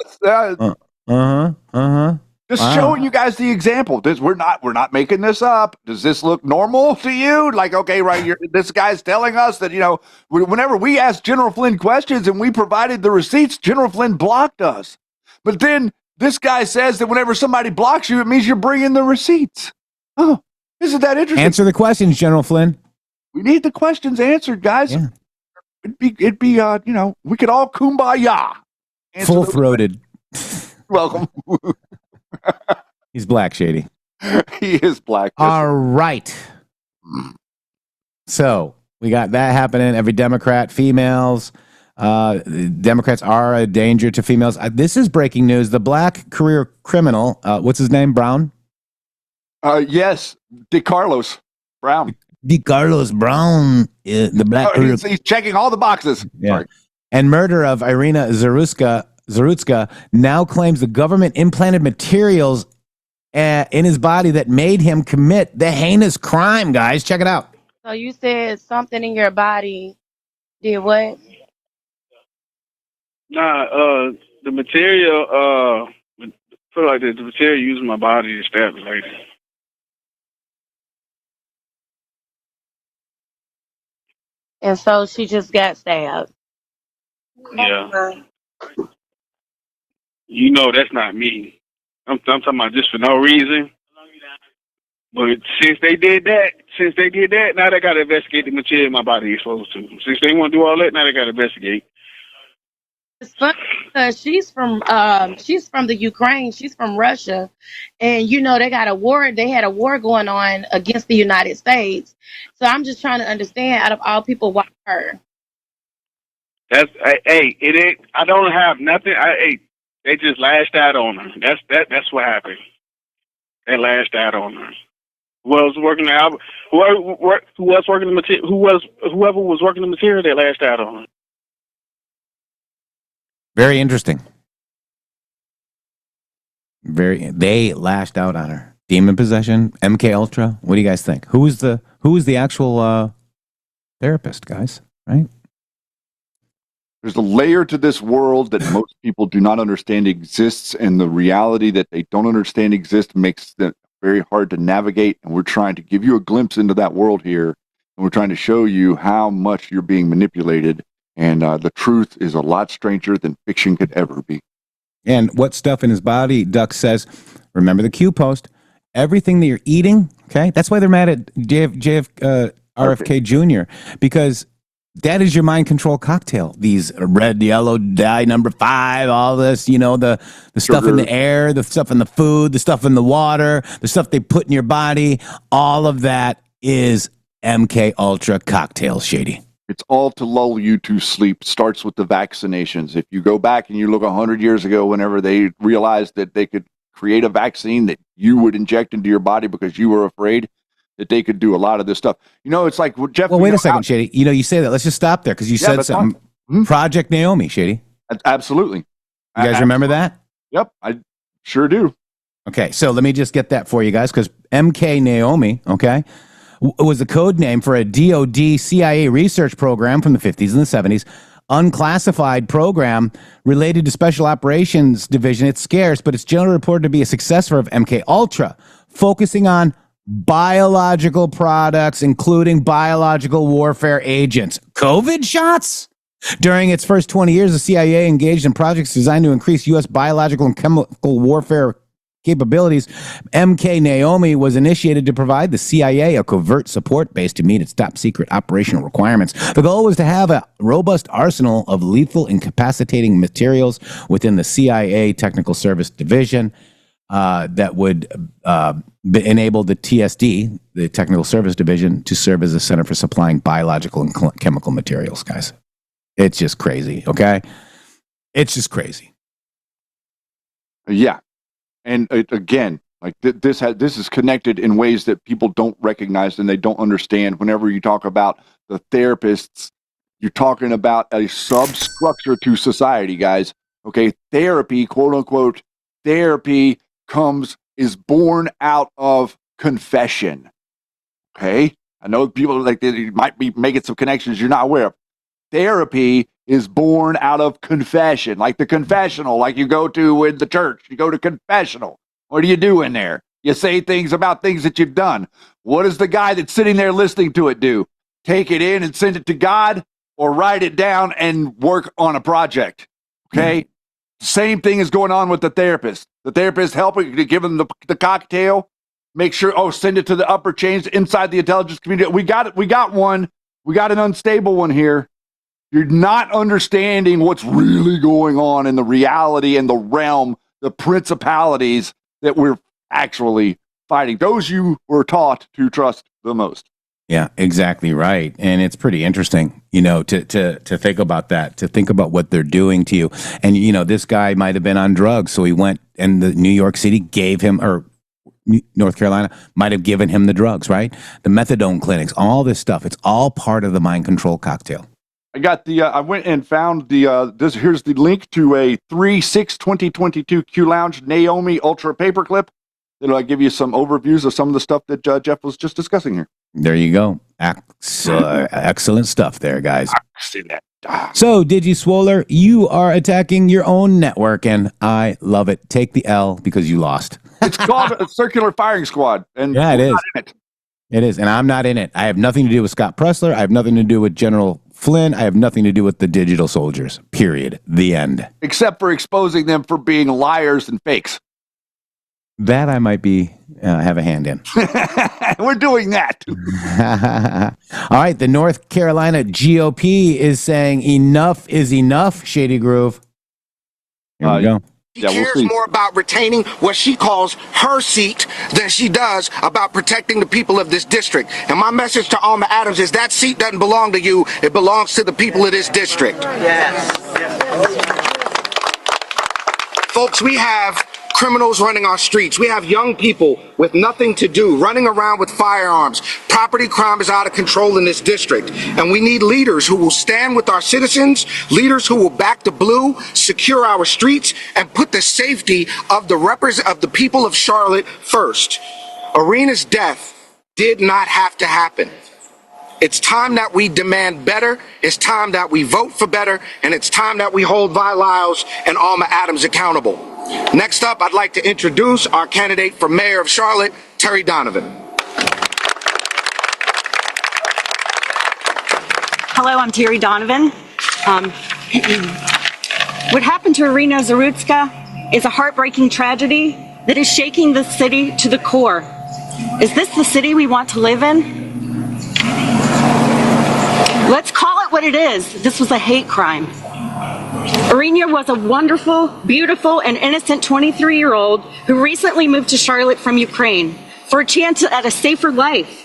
Just showing you guys the example. We're not making this up. Does this look normal to you? Like, okay, right here, this guy's telling us that, whenever we asked General Flynn questions and we provided the receipts, General Flynn blocked us. But then this guy says that whenever somebody blocks you, it means you're bringing the receipts. Oh, isn't that interesting? Answer the questions, General Flynn. We need the questions answered, guys. Yeah. It'd be we could all kumbaya. Full-throated. Welcome. He's black, Shady. He is black. All right. So we got that happening. Every Democrat, females. Democrats are a danger to females. This is breaking news. The black career criminal, what's his name? Brown? Yes. DeCarlos Brown. DeCarlos Brown, the black career. He's checking all the boxes. Yeah. Sorry. And murder of Irina Zarutska now claims the government implanted materials in his body that made him commit the heinous crime, guys. Check it out. So you said something in your body did what? Nah, the material, put it like this, the material used in my body to stab the lady. And so she just got stabbed. Yeah. You know that's not me. I'm talking about just for no reason. But since they did that, now they got to investigate the material my body is exposed to. Since they want to do all that, now they got to investigate. It's funny because she's from the Ukraine. She's from Russia, and they got a war. They had a war going on against the United States. So I'm just trying to understand, out of all people, why her? It ain't. I don't have nothing. They just lashed out on her. That's what happened. They lashed out on her. Whoever was working the material, whoever was working the material, they lashed out on her. Very interesting. They lashed out on her. Demon possession, MK Ultra. What do you guys think? Who was the actual therapist, guys? Right? There's a layer to this world that most people do not understand exists, and the reality that they don't understand exists makes it very hard to navigate. And we're trying to give you a glimpse into that world here, and we're trying to show you how much you're being manipulated And the truth is a lot stranger than fiction could ever be. And what stuff in his body, Duck says, remember the Q post, everything that you're eating, okay? That's why they're mad at RFK Jr., because that is your mind control cocktail. These red, yellow, dye number 5, all this, the stuff in the air, the stuff in the food, the stuff in the water, the stuff they put in your body, all of that is MK Ultra cocktails, Shady. It's all to lull you to sleep. Starts with the vaccinations. If you go back and you look 100 years ago, whenever they realized that they could create a vaccine that you would inject into your body because you were afraid that they could do a lot of this stuff. It's like Jeff. Well, wait a second, Shady. You say that. Let's just stop there because you said something. Project Naomi, Shady. Absolutely. You guys remember that? Yep, I sure do. Okay, so let me just get that for you guys because MK Naomi, okay, was a code name for a DoD CIA research program from the 50s and the 70s, unclassified program related to Special Operations Division. It's scarce, but it's generally reported to be a successor of MK Ultra, focusing on biological products, including biological warfare agents. COVID shots? During its first 20 years, the CIA engaged in projects designed to increase U.S. biological and chemical warfare capabilities. MK Naomi was initiated to provide the CIA a covert support base to meet its top secret operational requirements. The goal was to have a robust arsenal of lethal incapacitating materials within the CIA Technical Service Division that would enable the TSD, the Technical Service Division, to serve as a center for supplying biological and chemical materials, guys. It's just crazy, okay? It's just crazy. Yeah. And again, like this is connected in ways that people don't recognize and they don't understand. Whenever you talk about the therapists, you're talking about a substructure to society, guys. Okay, therapy, quote unquote, therapy is born out of confession. Okay, I know people they might be making some connections you're not aware of. Therapy is born out of confession, like the confessional, like you go to in the church. You go to confessional. What do you do in there? You say things about things that you've done. What does the guy that's sitting there listening to it do? Take it in and send it to God, or write it down and work on a project? Okay? Same thing is going on with the therapist. The therapist helping to give them the cocktail. Make sure, send it to the upper chains inside the intelligence community. We got one. We got an unstable one here. You're not understanding what's really going on in the reality and the realm, the principalities that we're actually fighting. Those you were taught to trust the most. Yeah, exactly right. And it's pretty interesting, to think about that, to think about what they're doing to you. And, this guy might have been on drugs. So he went and the New York City gave him, or North Carolina might have given him the drugs, right? The methadone clinics, all this stuff. It's all part of the mind control cocktail. I got I went and found here's the link to a 3/6/2022 Q Lounge Naomi Ultra paperclip. That'll give you some overviews of some of the stuff that Jeff was just discussing here. There you go. Excellent stuff there, guys. Excellent. So, DigiSwoller, you are attacking your own network, and I love it. Take the L because you lost. It's called a circular firing squad. And yeah, it is. Not in it. It is, and I'm not in it. I have nothing to do with Scott Pressler. I have nothing to do with General Flynn. I have nothing to do with the digital soldiers. Period. The end. Except for exposing them for being liars and fakes. That I might have a hand in. We're doing that. All right. The North Carolina GOP is saying enough is enough, Shady Groove. Here we go. She cares more about retaining what she calls her seat than she does about protecting the people of this district. And my message to Alma Adams is that seat doesn't belong to you. It belongs to the people of this district. Yes. Folks, we have criminals running our streets. We have young people with nothing to do, running around with firearms. Property crime is out of control in this district. And we need leaders who will stand with our citizens, leaders who will back the blue, secure our streets, and put the safety of the people of Charlotte first. Arena's death did not have to happen. It's time that we demand better. It's time that we vote for better. And it's time that we hold Vi Lyles and Alma Adams accountable. Next up, I'd like to introduce our candidate for mayor of Charlotte, Terry Donovan. Hello, I'm Terry Donovan. What happened to Irina Zarutska is a heartbreaking tragedy that is shaking the city to the core. Is this the city we want to live in? Let's call it what it is. This was a hate crime. Irina was a wonderful, beautiful, and innocent 23-year-old who recently moved to Charlotte from Ukraine for a chance at a safer life,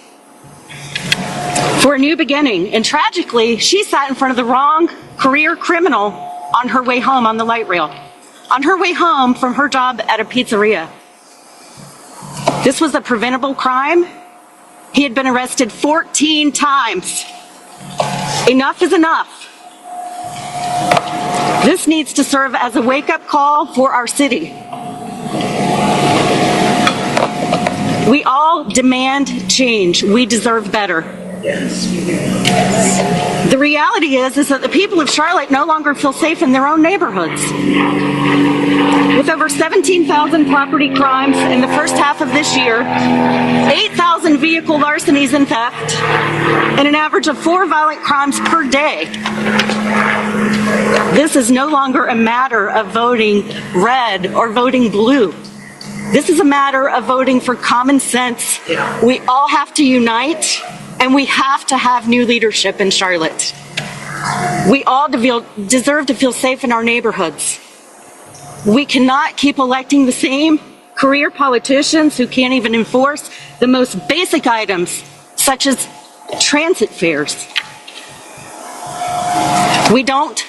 for a new beginning. And tragically, she sat in front of the wrong career criminal on her way home on the light rail, on her way home from her job at a pizzeria. This was a preventable crime. He had been arrested 14 times. Enough is enough. This needs to serve as a wake-up call for our city. We all demand change. We deserve better. The reality is that the people of Charlotte no longer feel safe in their own neighborhoods. With over 17,000 property crimes in the first half of this year, 8,000 vehicle larcenies and theft, and an average of 4 violent crimes per day. This is no longer a matter of voting red or voting blue. This is a matter of voting for common sense. We all have to unite, and we have to have new leadership in Charlotte. We all deserve to feel safe in our neighborhoods. We cannot keep electing the same career politicians who can't even enforce the most basic items, such as transit fares. We don't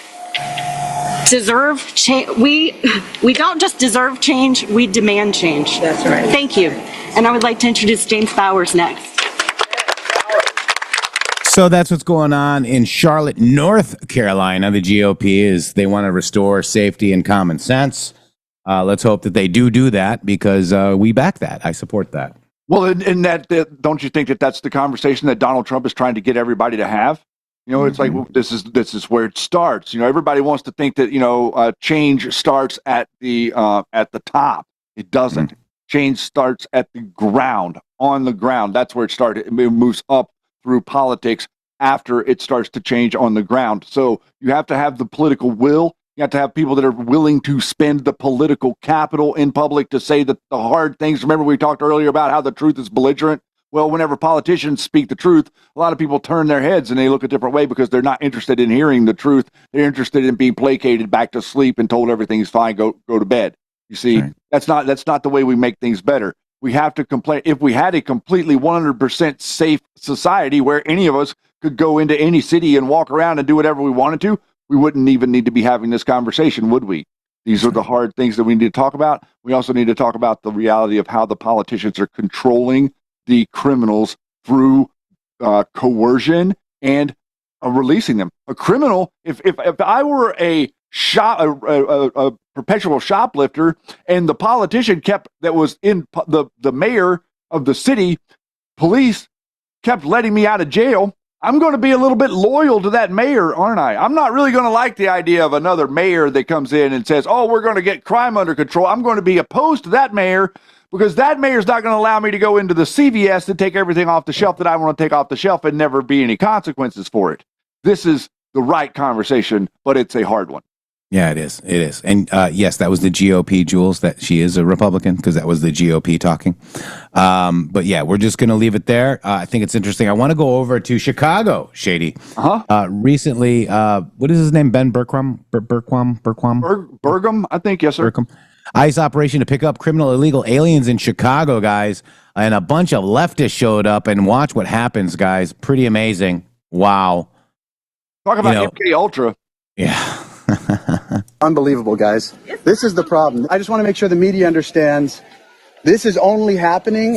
deserve change. We don't just deserve change, we demand change. That's right. Thank you. And I would like to introduce James Bowers next. So that's what's going on in Charlotte, North Carolina. The GOP is they want to restore safety and common sense. Let's hope that they do that because we back that. I support that. Well, and that don't you think that that's the conversation that Donald Trump is trying to get everybody to have? You know, it's like, well, this is where it starts. You know, everybody wants to think that, change starts at the top. It doesn't. Change starts at the ground, on the ground. That's where it started. It moves up through politics after it starts to change on the ground. So you have to have the political will. You have to have people that are willing to spend the political capital in public to say that the hard things. Remember, we talked earlier about how the truth is belligerent. Well, whenever politicians speak the truth, a lot of people turn their heads and they look a different way because they're not interested in hearing the truth. They're interested in being placated back to sleep and told everything's fine, go to bed. You see, right. That's not the way we make things better. We have to complain. If we had a completely 100% safe society where any of us could go into any city and walk around and do whatever we wanted to, we wouldn't even need to be having this conversation, would we? These are the hard things that we need to talk about. We also need to talk about the reality of how the politicians are controlling the criminals through coercion and releasing them. A criminal, if I were a perpetual shoplifter and the politician that was in the mayor of the city, police kept letting me out of jail, I'm going to be a little bit loyal to that mayor, aren't I? I'm not really going to like the idea of another mayor that comes in and says, oh, we're going to get crime under control. I'm going to be opposed to that mayor because that mayor's not going to allow me to go into the CVS to take everything off the shelf that I want to take off the shelf and never be any consequences for it. This is the right conversation, but it's a hard one. Yeah, it is. It is. And yes, that was the GOP, Jules, that she is a Republican because that was the GOP talking. But yeah, we're just going to leave it there. I think it's interesting. I want to go over to Chicago, Shady. Recently, what is his name? Ben Bergquam? Burgum, I think. Yes, sir. Bergquam. ICE operation to pick up criminal illegal aliens in Chicago, guys. And a bunch of leftists showed up and watch what happens, guys. Pretty amazing. Wow. Talk about MK Ultra. Yeah. Unbelievable, guys. This is the problem. I just want to make sure the media understands this is only happening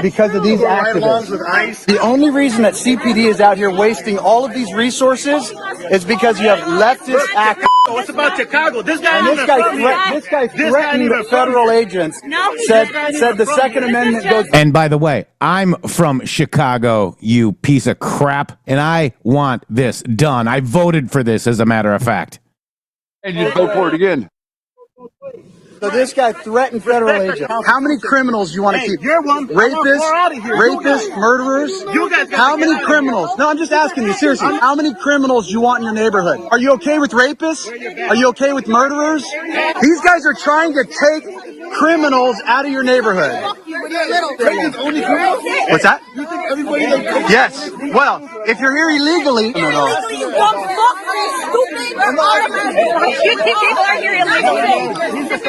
because of these activists. The only reason that CPD is out here wasting all of these resources is because you have leftist activists. It's about Chicago. This guy threatened federal agents. Said the Second Amendment goes. And by the way, I'm from Chicago, you piece of crap, and I want this done. I voted for this, as a matter of fact. And you vote for it again. So this guy threatened federal agents. How many criminals do you want to keep? You're one. Rapists, murderers? How many criminals? No, I'm just asking you, seriously. How many criminals do you want in your neighborhood? Are you okay with rapists? Are you okay with murderers? These guys are trying to take criminals out of your neighborhood. What's that? Yes. Well, if you're here illegally,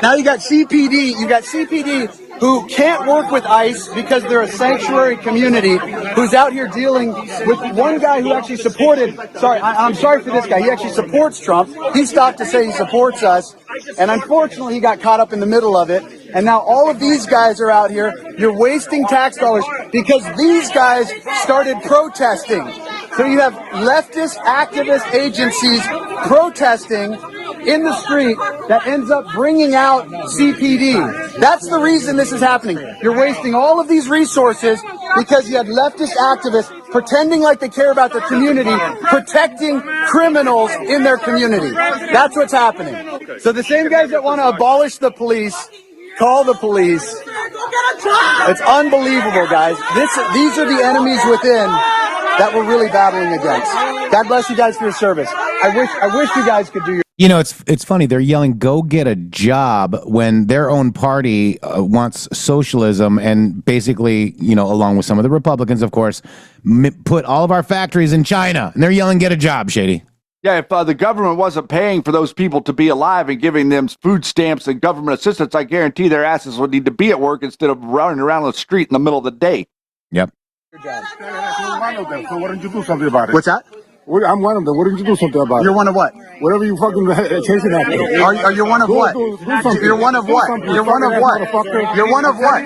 now you got CPD. You got CPD who can't work with ICE because they're a sanctuary community who's out here dealing with one guy who actually supported. I'm sorry for this guy. He actually supports Trump. He stopped to say he supports us, and unfortunately, he got caught up in the middle of it. And now all of these guys are out here. You're wasting tax dollars because these guys started protesting. So you have leftist activist agencies protesting in the street that ends up bringing out CPD. That's the reason this is happening. You're wasting all of these resources because you had leftist activists pretending like they care about the community, protecting criminals in their community. That's what's happening. So the same guys that want to abolish the police, call the police. It's unbelievable, guys. These are the enemies within that we're really battling against. God bless you guys for your service. I wish you guys could do your. You know, it's funny. They're yelling, "Go get a job," when their own party wants socialism and basically, you know, along with some of the Republicans, of course, put all of our factories in China. And they're yelling, "Get a job, Shady." Yeah, if the government wasn't paying for those people to be alive and giving them food stamps and government assistance, I guarantee their asses would need to be at work instead of running around the street in the middle of the day. Yep. So why don't you do something about it? What's that? I'm one of them. Why don't you do something about it? You're one of what? Whatever you fucking chasing after. Are you one of what? You're one of what? You're one of what? You're one of what?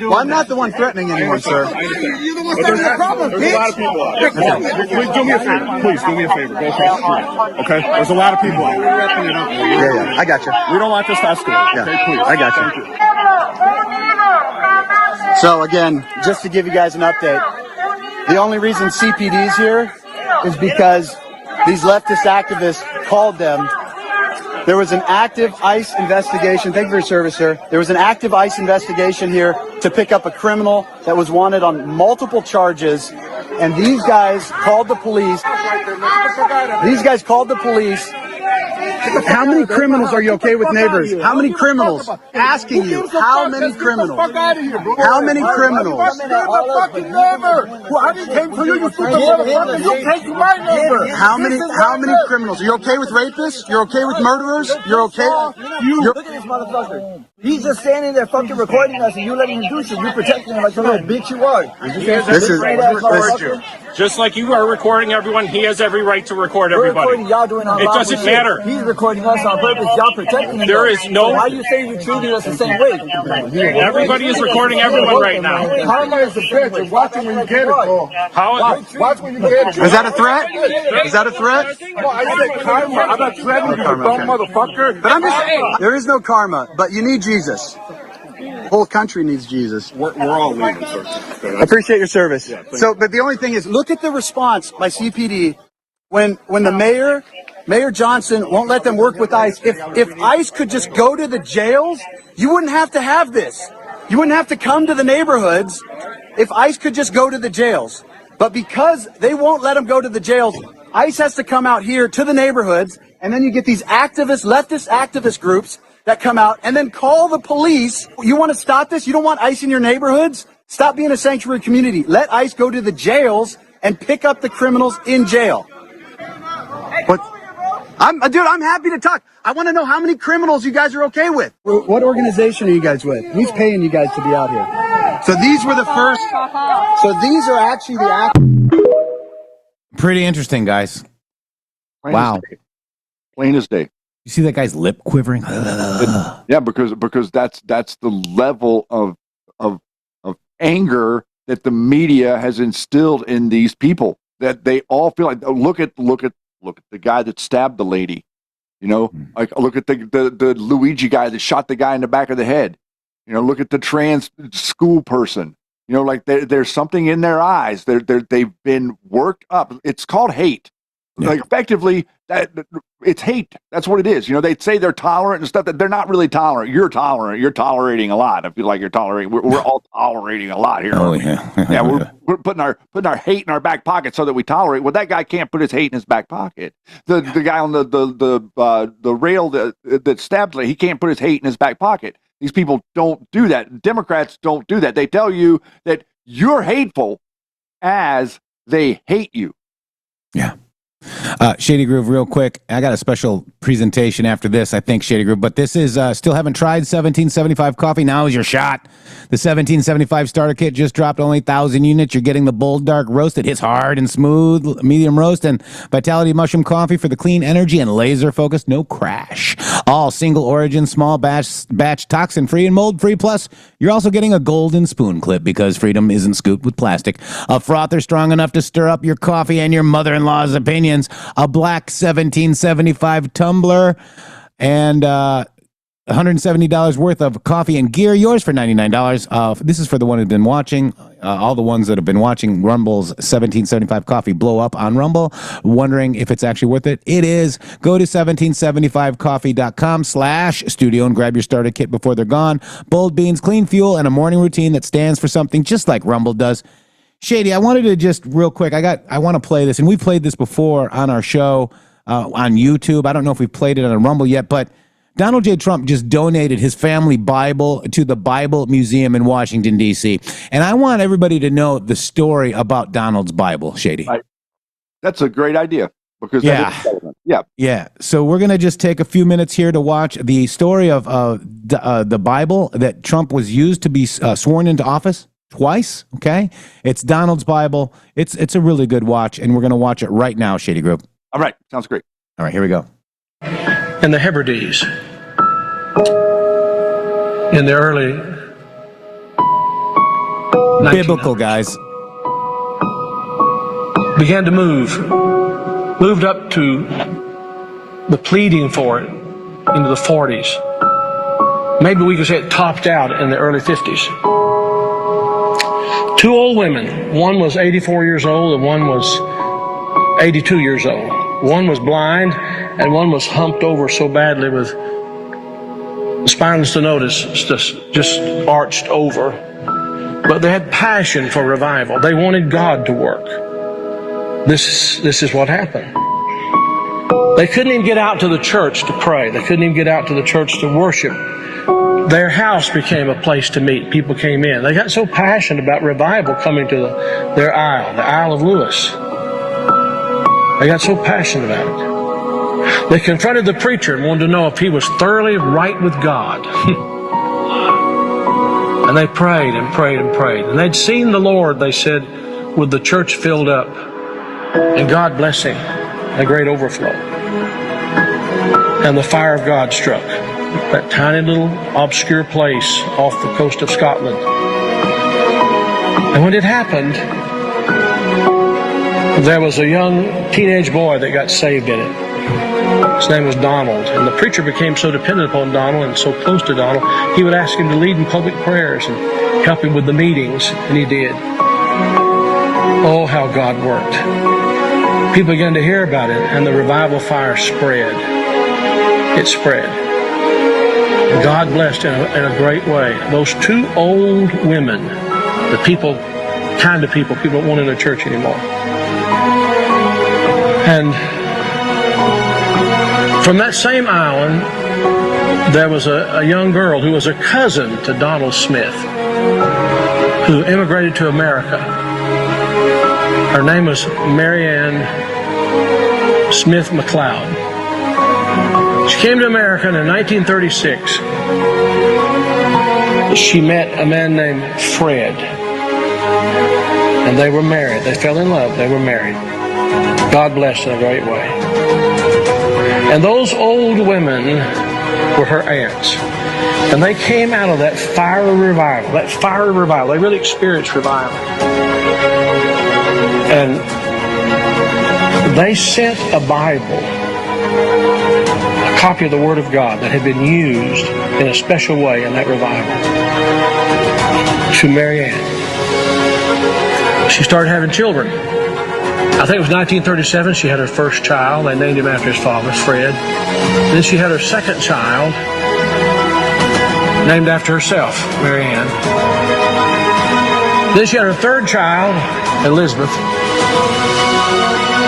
Well, I'm not the one threatening anyone, sir. There's a lot of people out there. Please do me a favor. Please do me a favor. Go across the street. Okay? There's a lot of people out there. Yeah, I got you. We don't want this to escalate. Yeah. Okay, please. I got you. So again, just to give you guys an update, the only reason CPD is here is because these leftist activists called them. There was an active ICE investigation. Thank you for your service, sir. There was an active ICE investigation here to pick up a criminal that was wanted on multiple charges. And these guys called the police. These guys called the poliese. How many criminals are you okay with, neighbors? How many criminals? Asking you, how many criminals? How many criminals? How many criminals? Are you okay with rapists? You're okay with murderers? You're okay? Look at this motherfucker. He's just standing there fucking recording us and you letting him do shit. You protecting him like the little bitch you are. This is just like you are recording everyone, he has every right to record We're everybody. recording y'all doing our It doesn't matter. He's recording us on purpose. Y'all protecting him. There is no. So why you say you're treating us the same way? Everybody is recording everyone right now. Karma is a bitch. And watch it when you get it, bro. Watch when you get it. Is that a threat? Is that a threat? No, I said karma. I'm not threatening you, dumb motherfucker. But I'm just, there is no karma, but you need Jesus. The whole country needs Jesus. We're all leaving, sir. I appreciate your service. But the only thing is, look at the response by CPD when the Mayor Johnson won't let them work with ICE. If ICE could just go to the jails, you wouldn't have to have this. You wouldn't have to come to the neighborhoods if ICE could just go to the jails. But because they won't let them go to the jails, ICE has to come out here to the neighborhoods, and then you get these activist, leftist activist groups that come out and then call the police. You want to stop this? You don't want ICE in your neighborhoods? Stop being a sanctuary community. Let ICE go to the jails and pick up the criminals in jail. But I'm happy to talk. I want to know how many criminals you guys are okay with. What organization are you guys with? Who's paying you guys to be out here? So these were the first. So these are actually the. Pretty interesting, guys. Wow. Plain as day. You see that guy's lip quivering? Yeah, because that's the level of anger that the media has instilled in these people, that they all feel like, look at the guy that stabbed the lady, you know, like look at the Luigi guy that shot the guy in the back of the head, you know, look at the trans school person, you know, like there's something in their eyes. They've been worked up. It's called hate. Yeah. Like effectively that it's hate. That's what it is. You know, they say they're tolerant and stuff, that they're not really tolerant. You're tolerant. You're tolerating a lot. I feel like you're tolerating. We're all tolerating a lot here. Oh yeah. Yeah, we're putting our hate in our back pocket so that we tolerate. Well, that guy can't put his hate in his back pocket. The guy on the rail that stabbed, he can't put his hate in his back pocket. These people don't do that. Democrats don't do that. They tell you that you're hateful as they hate you. Yeah. Shady Groove, real quick. I got a special presentation after this, I think, Shady Groove. But this is still haven't tried 1775 coffee. Now is your shot. The 1775 starter kit just dropped, only 1,000 units. You're getting the bold dark roast. It hits hard and smooth, medium roast, and Vitality Mushroom coffee for the clean energy and laser focus. No crash. All single origin, small batch toxin free and mold free. Plus, you're also getting a golden spoon clip because freedom isn't scooped with plastic. A frother strong enough to stir up your coffee and your mother-in-law's opinions. A black 1775 tumbler, and $170 worth of coffee and gear. Yours for $99. This is for the one who's been watching. All the ones that have been watching Rumble's 1775 coffee blow up on Rumble, wondering if it's actually worth it. It is. Go to 1775coffee.com/studio and grab your starter kit before they're gone. Bold beans, clean fuel, and a morning routine that stands for something just like Rumble does. Shady, I wanted to just real quick, I want to play this, and we've played this before on our show on YouTube. I don't know if we've played it on a Rumble yet, but Donald J. Trump just donated his family Bible to the Bible Museum in Washington, D.C. And I want everybody to know the story about Donald's Bible, Shady. Right. That's a great idea. Because yeah. So we're going to just take a few minutes here to watch the story of the Bible that Trump was used to be sworn into office. Twice, okay? It's Donald's Bible. It's a really good watch, and we're going to watch it right now, Shady Group. All right, sounds great. All right, here we go. And the Hebrides in the early biblical guys began to moved up to the pleading for it into the 40s. Maybe we could say it topped out in the early 50s. Two old women, one was 84 years old and one was 82 years old. One was blind and one was humped over so badly with spinal stenosis, just arched over. But they had passion for revival. They wanted God to work. This is what happened. They couldn't even get out to the church to pray. They couldn't even get out to the church to worship. Their house became a place to meet. People came in. They got so passionate about revival coming to their aisle, the Isle of Lewis. They got so passionate about it. They confronted the preacher and wanted to know if he was thoroughly right with God. And they prayed and prayed and prayed. And they'd seen the Lord, they said, with the church filled up and God blessing, a great overflow. And the fire of God struck that tiny little obscure place off the coast of Scotland. And when it happened, there was a young teenage boy that got saved in it. His name was Donald. And the preacher became so dependent upon Donald and so close to Donald, he would ask him to lead in public prayers and help him with the meetings, and he did. Oh, how God worked. People began to hear about it, and the revival fire spread. It spread. God blessed in a great way. Those two old women, the kind of people don't want in a church anymore. And from that same island, there was a young girl who was a cousin to Donald Smith, who immigrated to America. Her name was Marianne Smith McLeod. She came to America in 1936. She met a man named Fred, and they were married. They fell in love. They were married. God blessed in a great way. And those old women were her aunts. And they came out of that fire of revival, They really experienced revival. And they sent a Bible, a copy of the Word of God that had been used in a special way in that revival, to Marianne. She started having children. I think it was 1937, she had her first child. They named him after his father, Fred. Then she had her second child, named after herself, Mary Ann. Then she had her third child, Elizabeth.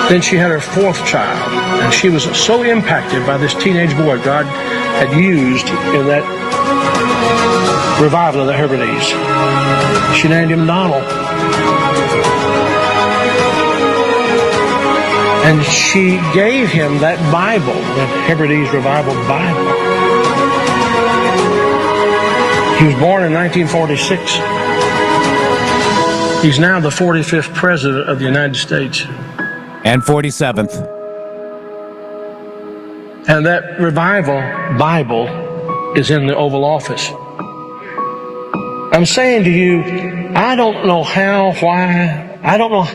Then she had her fourth child, and she was so impacted by this teenage boy God had used in that revival of the Hebrides. She named him Donald. And she gave him that Bible, that Hebrides Revival Bible. He was born in 1946. He's now the 45th President of the United States. And 47th. And that Revival Bible is in the Oval Office. I'm saying to you, I don't know how, why, I don't know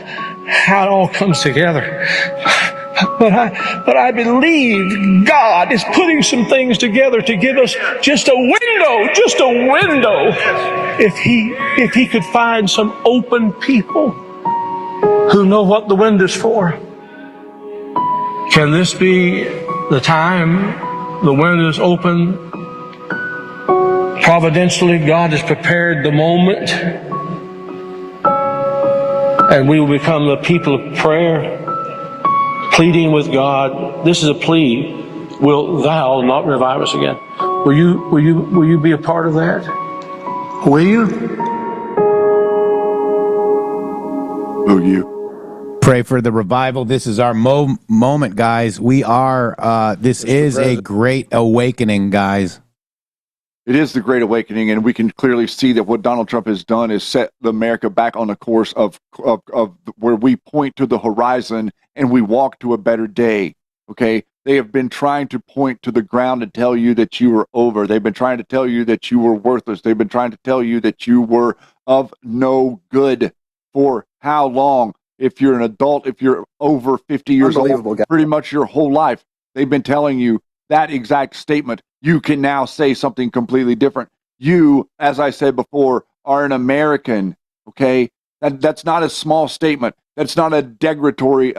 how it all comes together. But I believe God is putting some things together to give us just a window. If he could find some open people who know what the window's for. Can this be the time the window's open? Providentially, God has prepared the moment, and we will become the people of prayer, pleading with God. This is a plea. Will thou not revive us again? Will you be a part of that? Will you? Will you? Pray for the revival. This is our moment, guys. We are, this is a great awakening, guys. It is the Great Awakening, and we can clearly see that what Donald Trump has done is set America back on the course of where we point to the horizon and we walk to a better day. Okay, they have been trying to point to the ground and tell you that you were over. They've been trying to tell you that you were worthless. They've been trying to tell you that you were of no good. For how long? If you're an adult, if you're over 50 years old, pretty much your whole life, they've been telling you that exact statement. You can now say something completely different. You, as I said before, are an American, okay? That's not a small statement. That's not a degradatory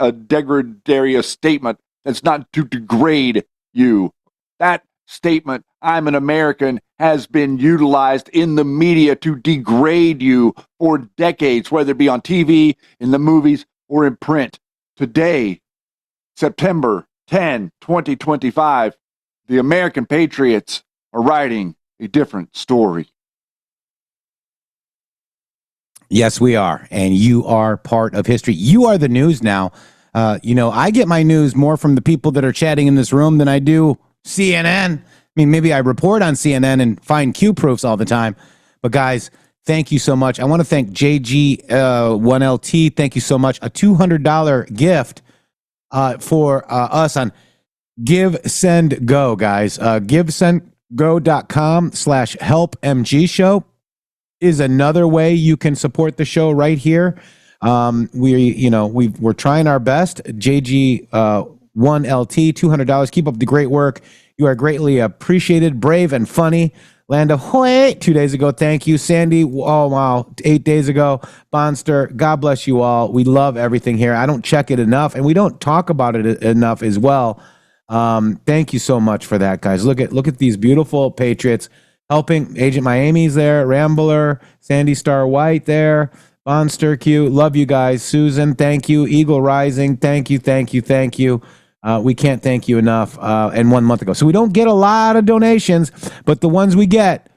statement. That's not to degrade you. That statement, I'm an American, has been utilized in the media to degrade you for decades, whether it be on TV, in the movies, or in print. Today, September 10, 2025, the American patriots are writing a different story. Yes, we are. And you are part of history. You are the news now. I get my news more from the people that are chatting in this room than I do CNN. I mean, maybe I report on CNN and find Q proofs all the time. But guys, thank you so much. I want to thank JG1LT. Thank you so much. A $200 gift for us on Give, Send, Go, guys. GiveSendGo.com/helpMG show is another way you can support the show right here. We're trying our best. JG1LT, $200. Keep up the great work. You are greatly appreciated, brave and funny. Land of Hoy, 2 days ago. Thank you. Sandy, oh, wow, 8 days ago. Bonster, God bless you all. We love everything here. I don't check it enough, and we don't talk about it enough as well. Thank you so much for that, guys. Look at these beautiful patriots helping. Agent Miami's there. Rambler, Sandy Star White there. Bonster Q, love you guys. Susan, thank you. Eagle Rising, thank you. We can't thank you enough. And 1 month ago. So we don't get a lot of donations, but the ones we get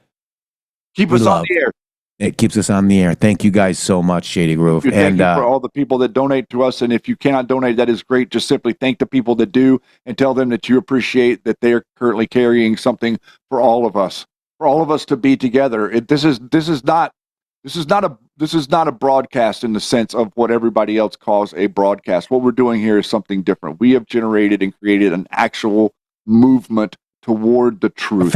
keep us on the air. It keeps us on the air. Thank you guys so much, Shady Groove. Thank you for all the people that donate to us. And if you cannot donate, that is great. Just simply thank the people that do and tell them that you appreciate that they are currently carrying something for all of us to be together. This is not a broadcast in the sense of what everybody else calls a broadcast. What we're doing here is something different. We have generated and created an actual movement toward the truth. A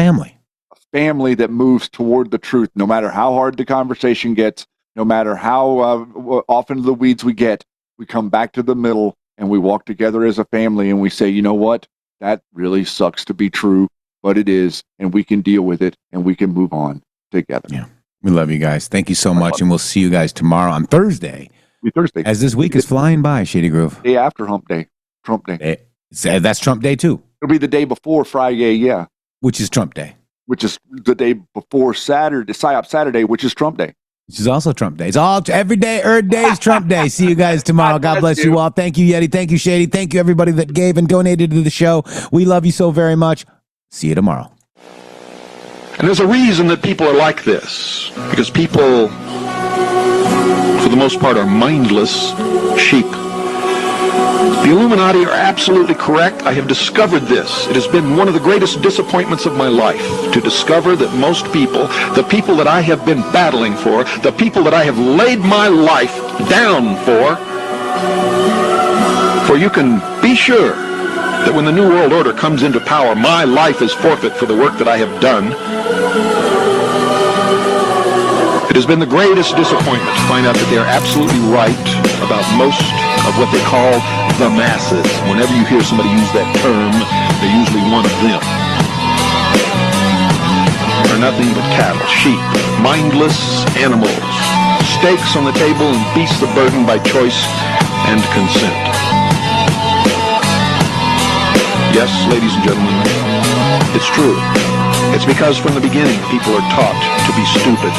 family that moves toward the truth, no matter how hard the conversation gets, no matter how often the weeds we get, we come back to the middle and we walk together as a family and we say, you know what? That really sucks to be true, but it is, and we can deal with it and we can move on together. Yeah. We love you guys. Tk you so much, and we'll see you guys tomorrow on Thursday Be Thursday. As this week is flying by, Shady Groove. Day after Hump Day. Trump Day. That's Trump Day too. It'll be the day before Friday, yeah. Which is Trump Day. Which is the day before Saturday, PSYOP Saturday, which is Trump Day. Which is also Trump Day. It's all every day, Earth Day is Trump Day. See you guys tomorrow. God bless you all. Thank you, Yeti. Thank you, Shady. Thank you, everybody that gave and donated to the show. We love you so very much. See you tomorrow. And there's a reason that people are like this. Because people, for the most part, are mindless sheep. The Illuminati are absolutely correct. I have discovered this. It has been one of the greatest disappointments of my life to discover that most people, the people that I have been battling for, the people that I have laid my life down for you can be sure that when the New World Order comes into power, my life is forfeit for the work that I have done. It has been the greatest disappointment to find out that they are absolutely right about most of what they call the masses. Whenever you hear somebody use that term, they're usually one of them. They're nothing but cattle, sheep, mindless animals, steaks on the table and beasts of burden by choice and consent. Yes, ladies and gentlemen, it's true. It's because from the beginning people are taught to be stupid,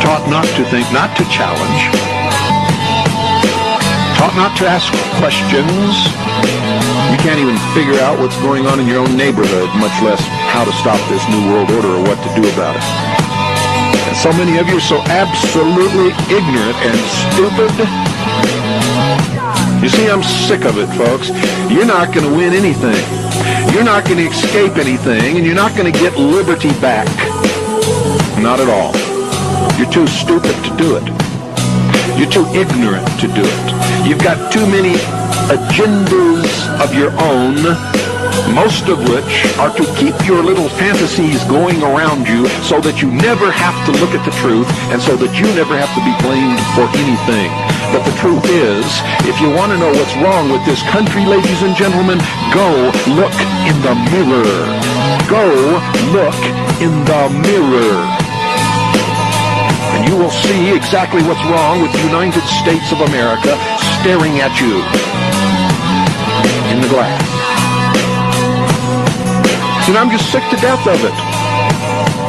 taught not to think, not to challenge, taught not to ask questions. You can't even figure out what's going on in your own neighborhood, much less how to stop this New World Order or what to do about it. And so many of you are so absolutely ignorant and stupid. You see, I'm sick of it, folks. You're not going to win anything. You're not going to escape anything, and you're not going to get liberty back. Not at all. You're too stupid to do it. You're too ignorant to do it. You've got too many agendas of your own, most of which are to keep your little fantasies going around you so that you never have to look at the truth and so that you never have to be blamed for anything. But the truth is, if you want to know what's wrong with this country, ladies and gentlemen, go look in the mirror. Go look in the mirror. And you will see exactly what's wrong with the United States of America staring at you in the glass. And I'm just sick to death of it.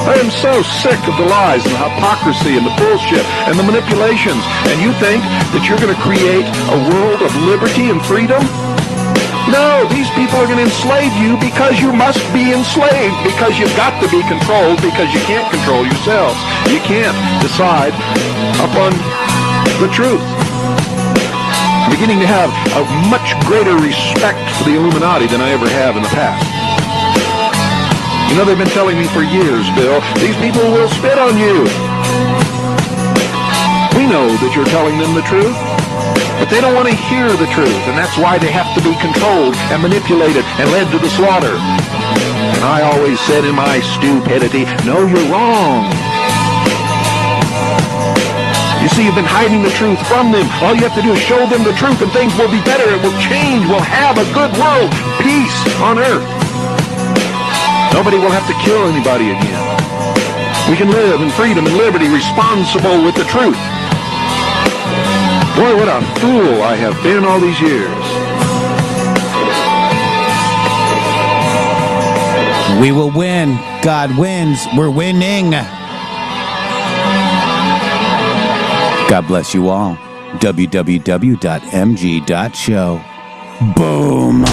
I am so sick of the lies and the hypocrisy and the bullshit and the manipulations. And you think that you're going to create a world of liberty and freedom? No, these people are going to enslave you because you must be enslaved, because you've got to be controlled, because you can't control yourselves. You can't decide upon the truth. I'm beginning to have a much greater respect for the Illuminati than I ever have in the past. You know, they've been telling me for years, Bill, these people will spit on you. We know that you're telling them the truth, but they don't want to hear the truth, and that's why they have to be controlled and manipulated and led to the slaughter. And I always said in my stupidity, no, you're wrong. You see, you've been hiding the truth from them. All you have to do is show them the truth, and things will be better. It will change. We'll have a good world. Peace on earth. Nobody will have to kill anybody again. We can live in freedom and liberty, responsible with the truth. Boy, what a fool I have been all these years. We will win. God wins. We're winning. God bless you all. www.mg.show. Boom.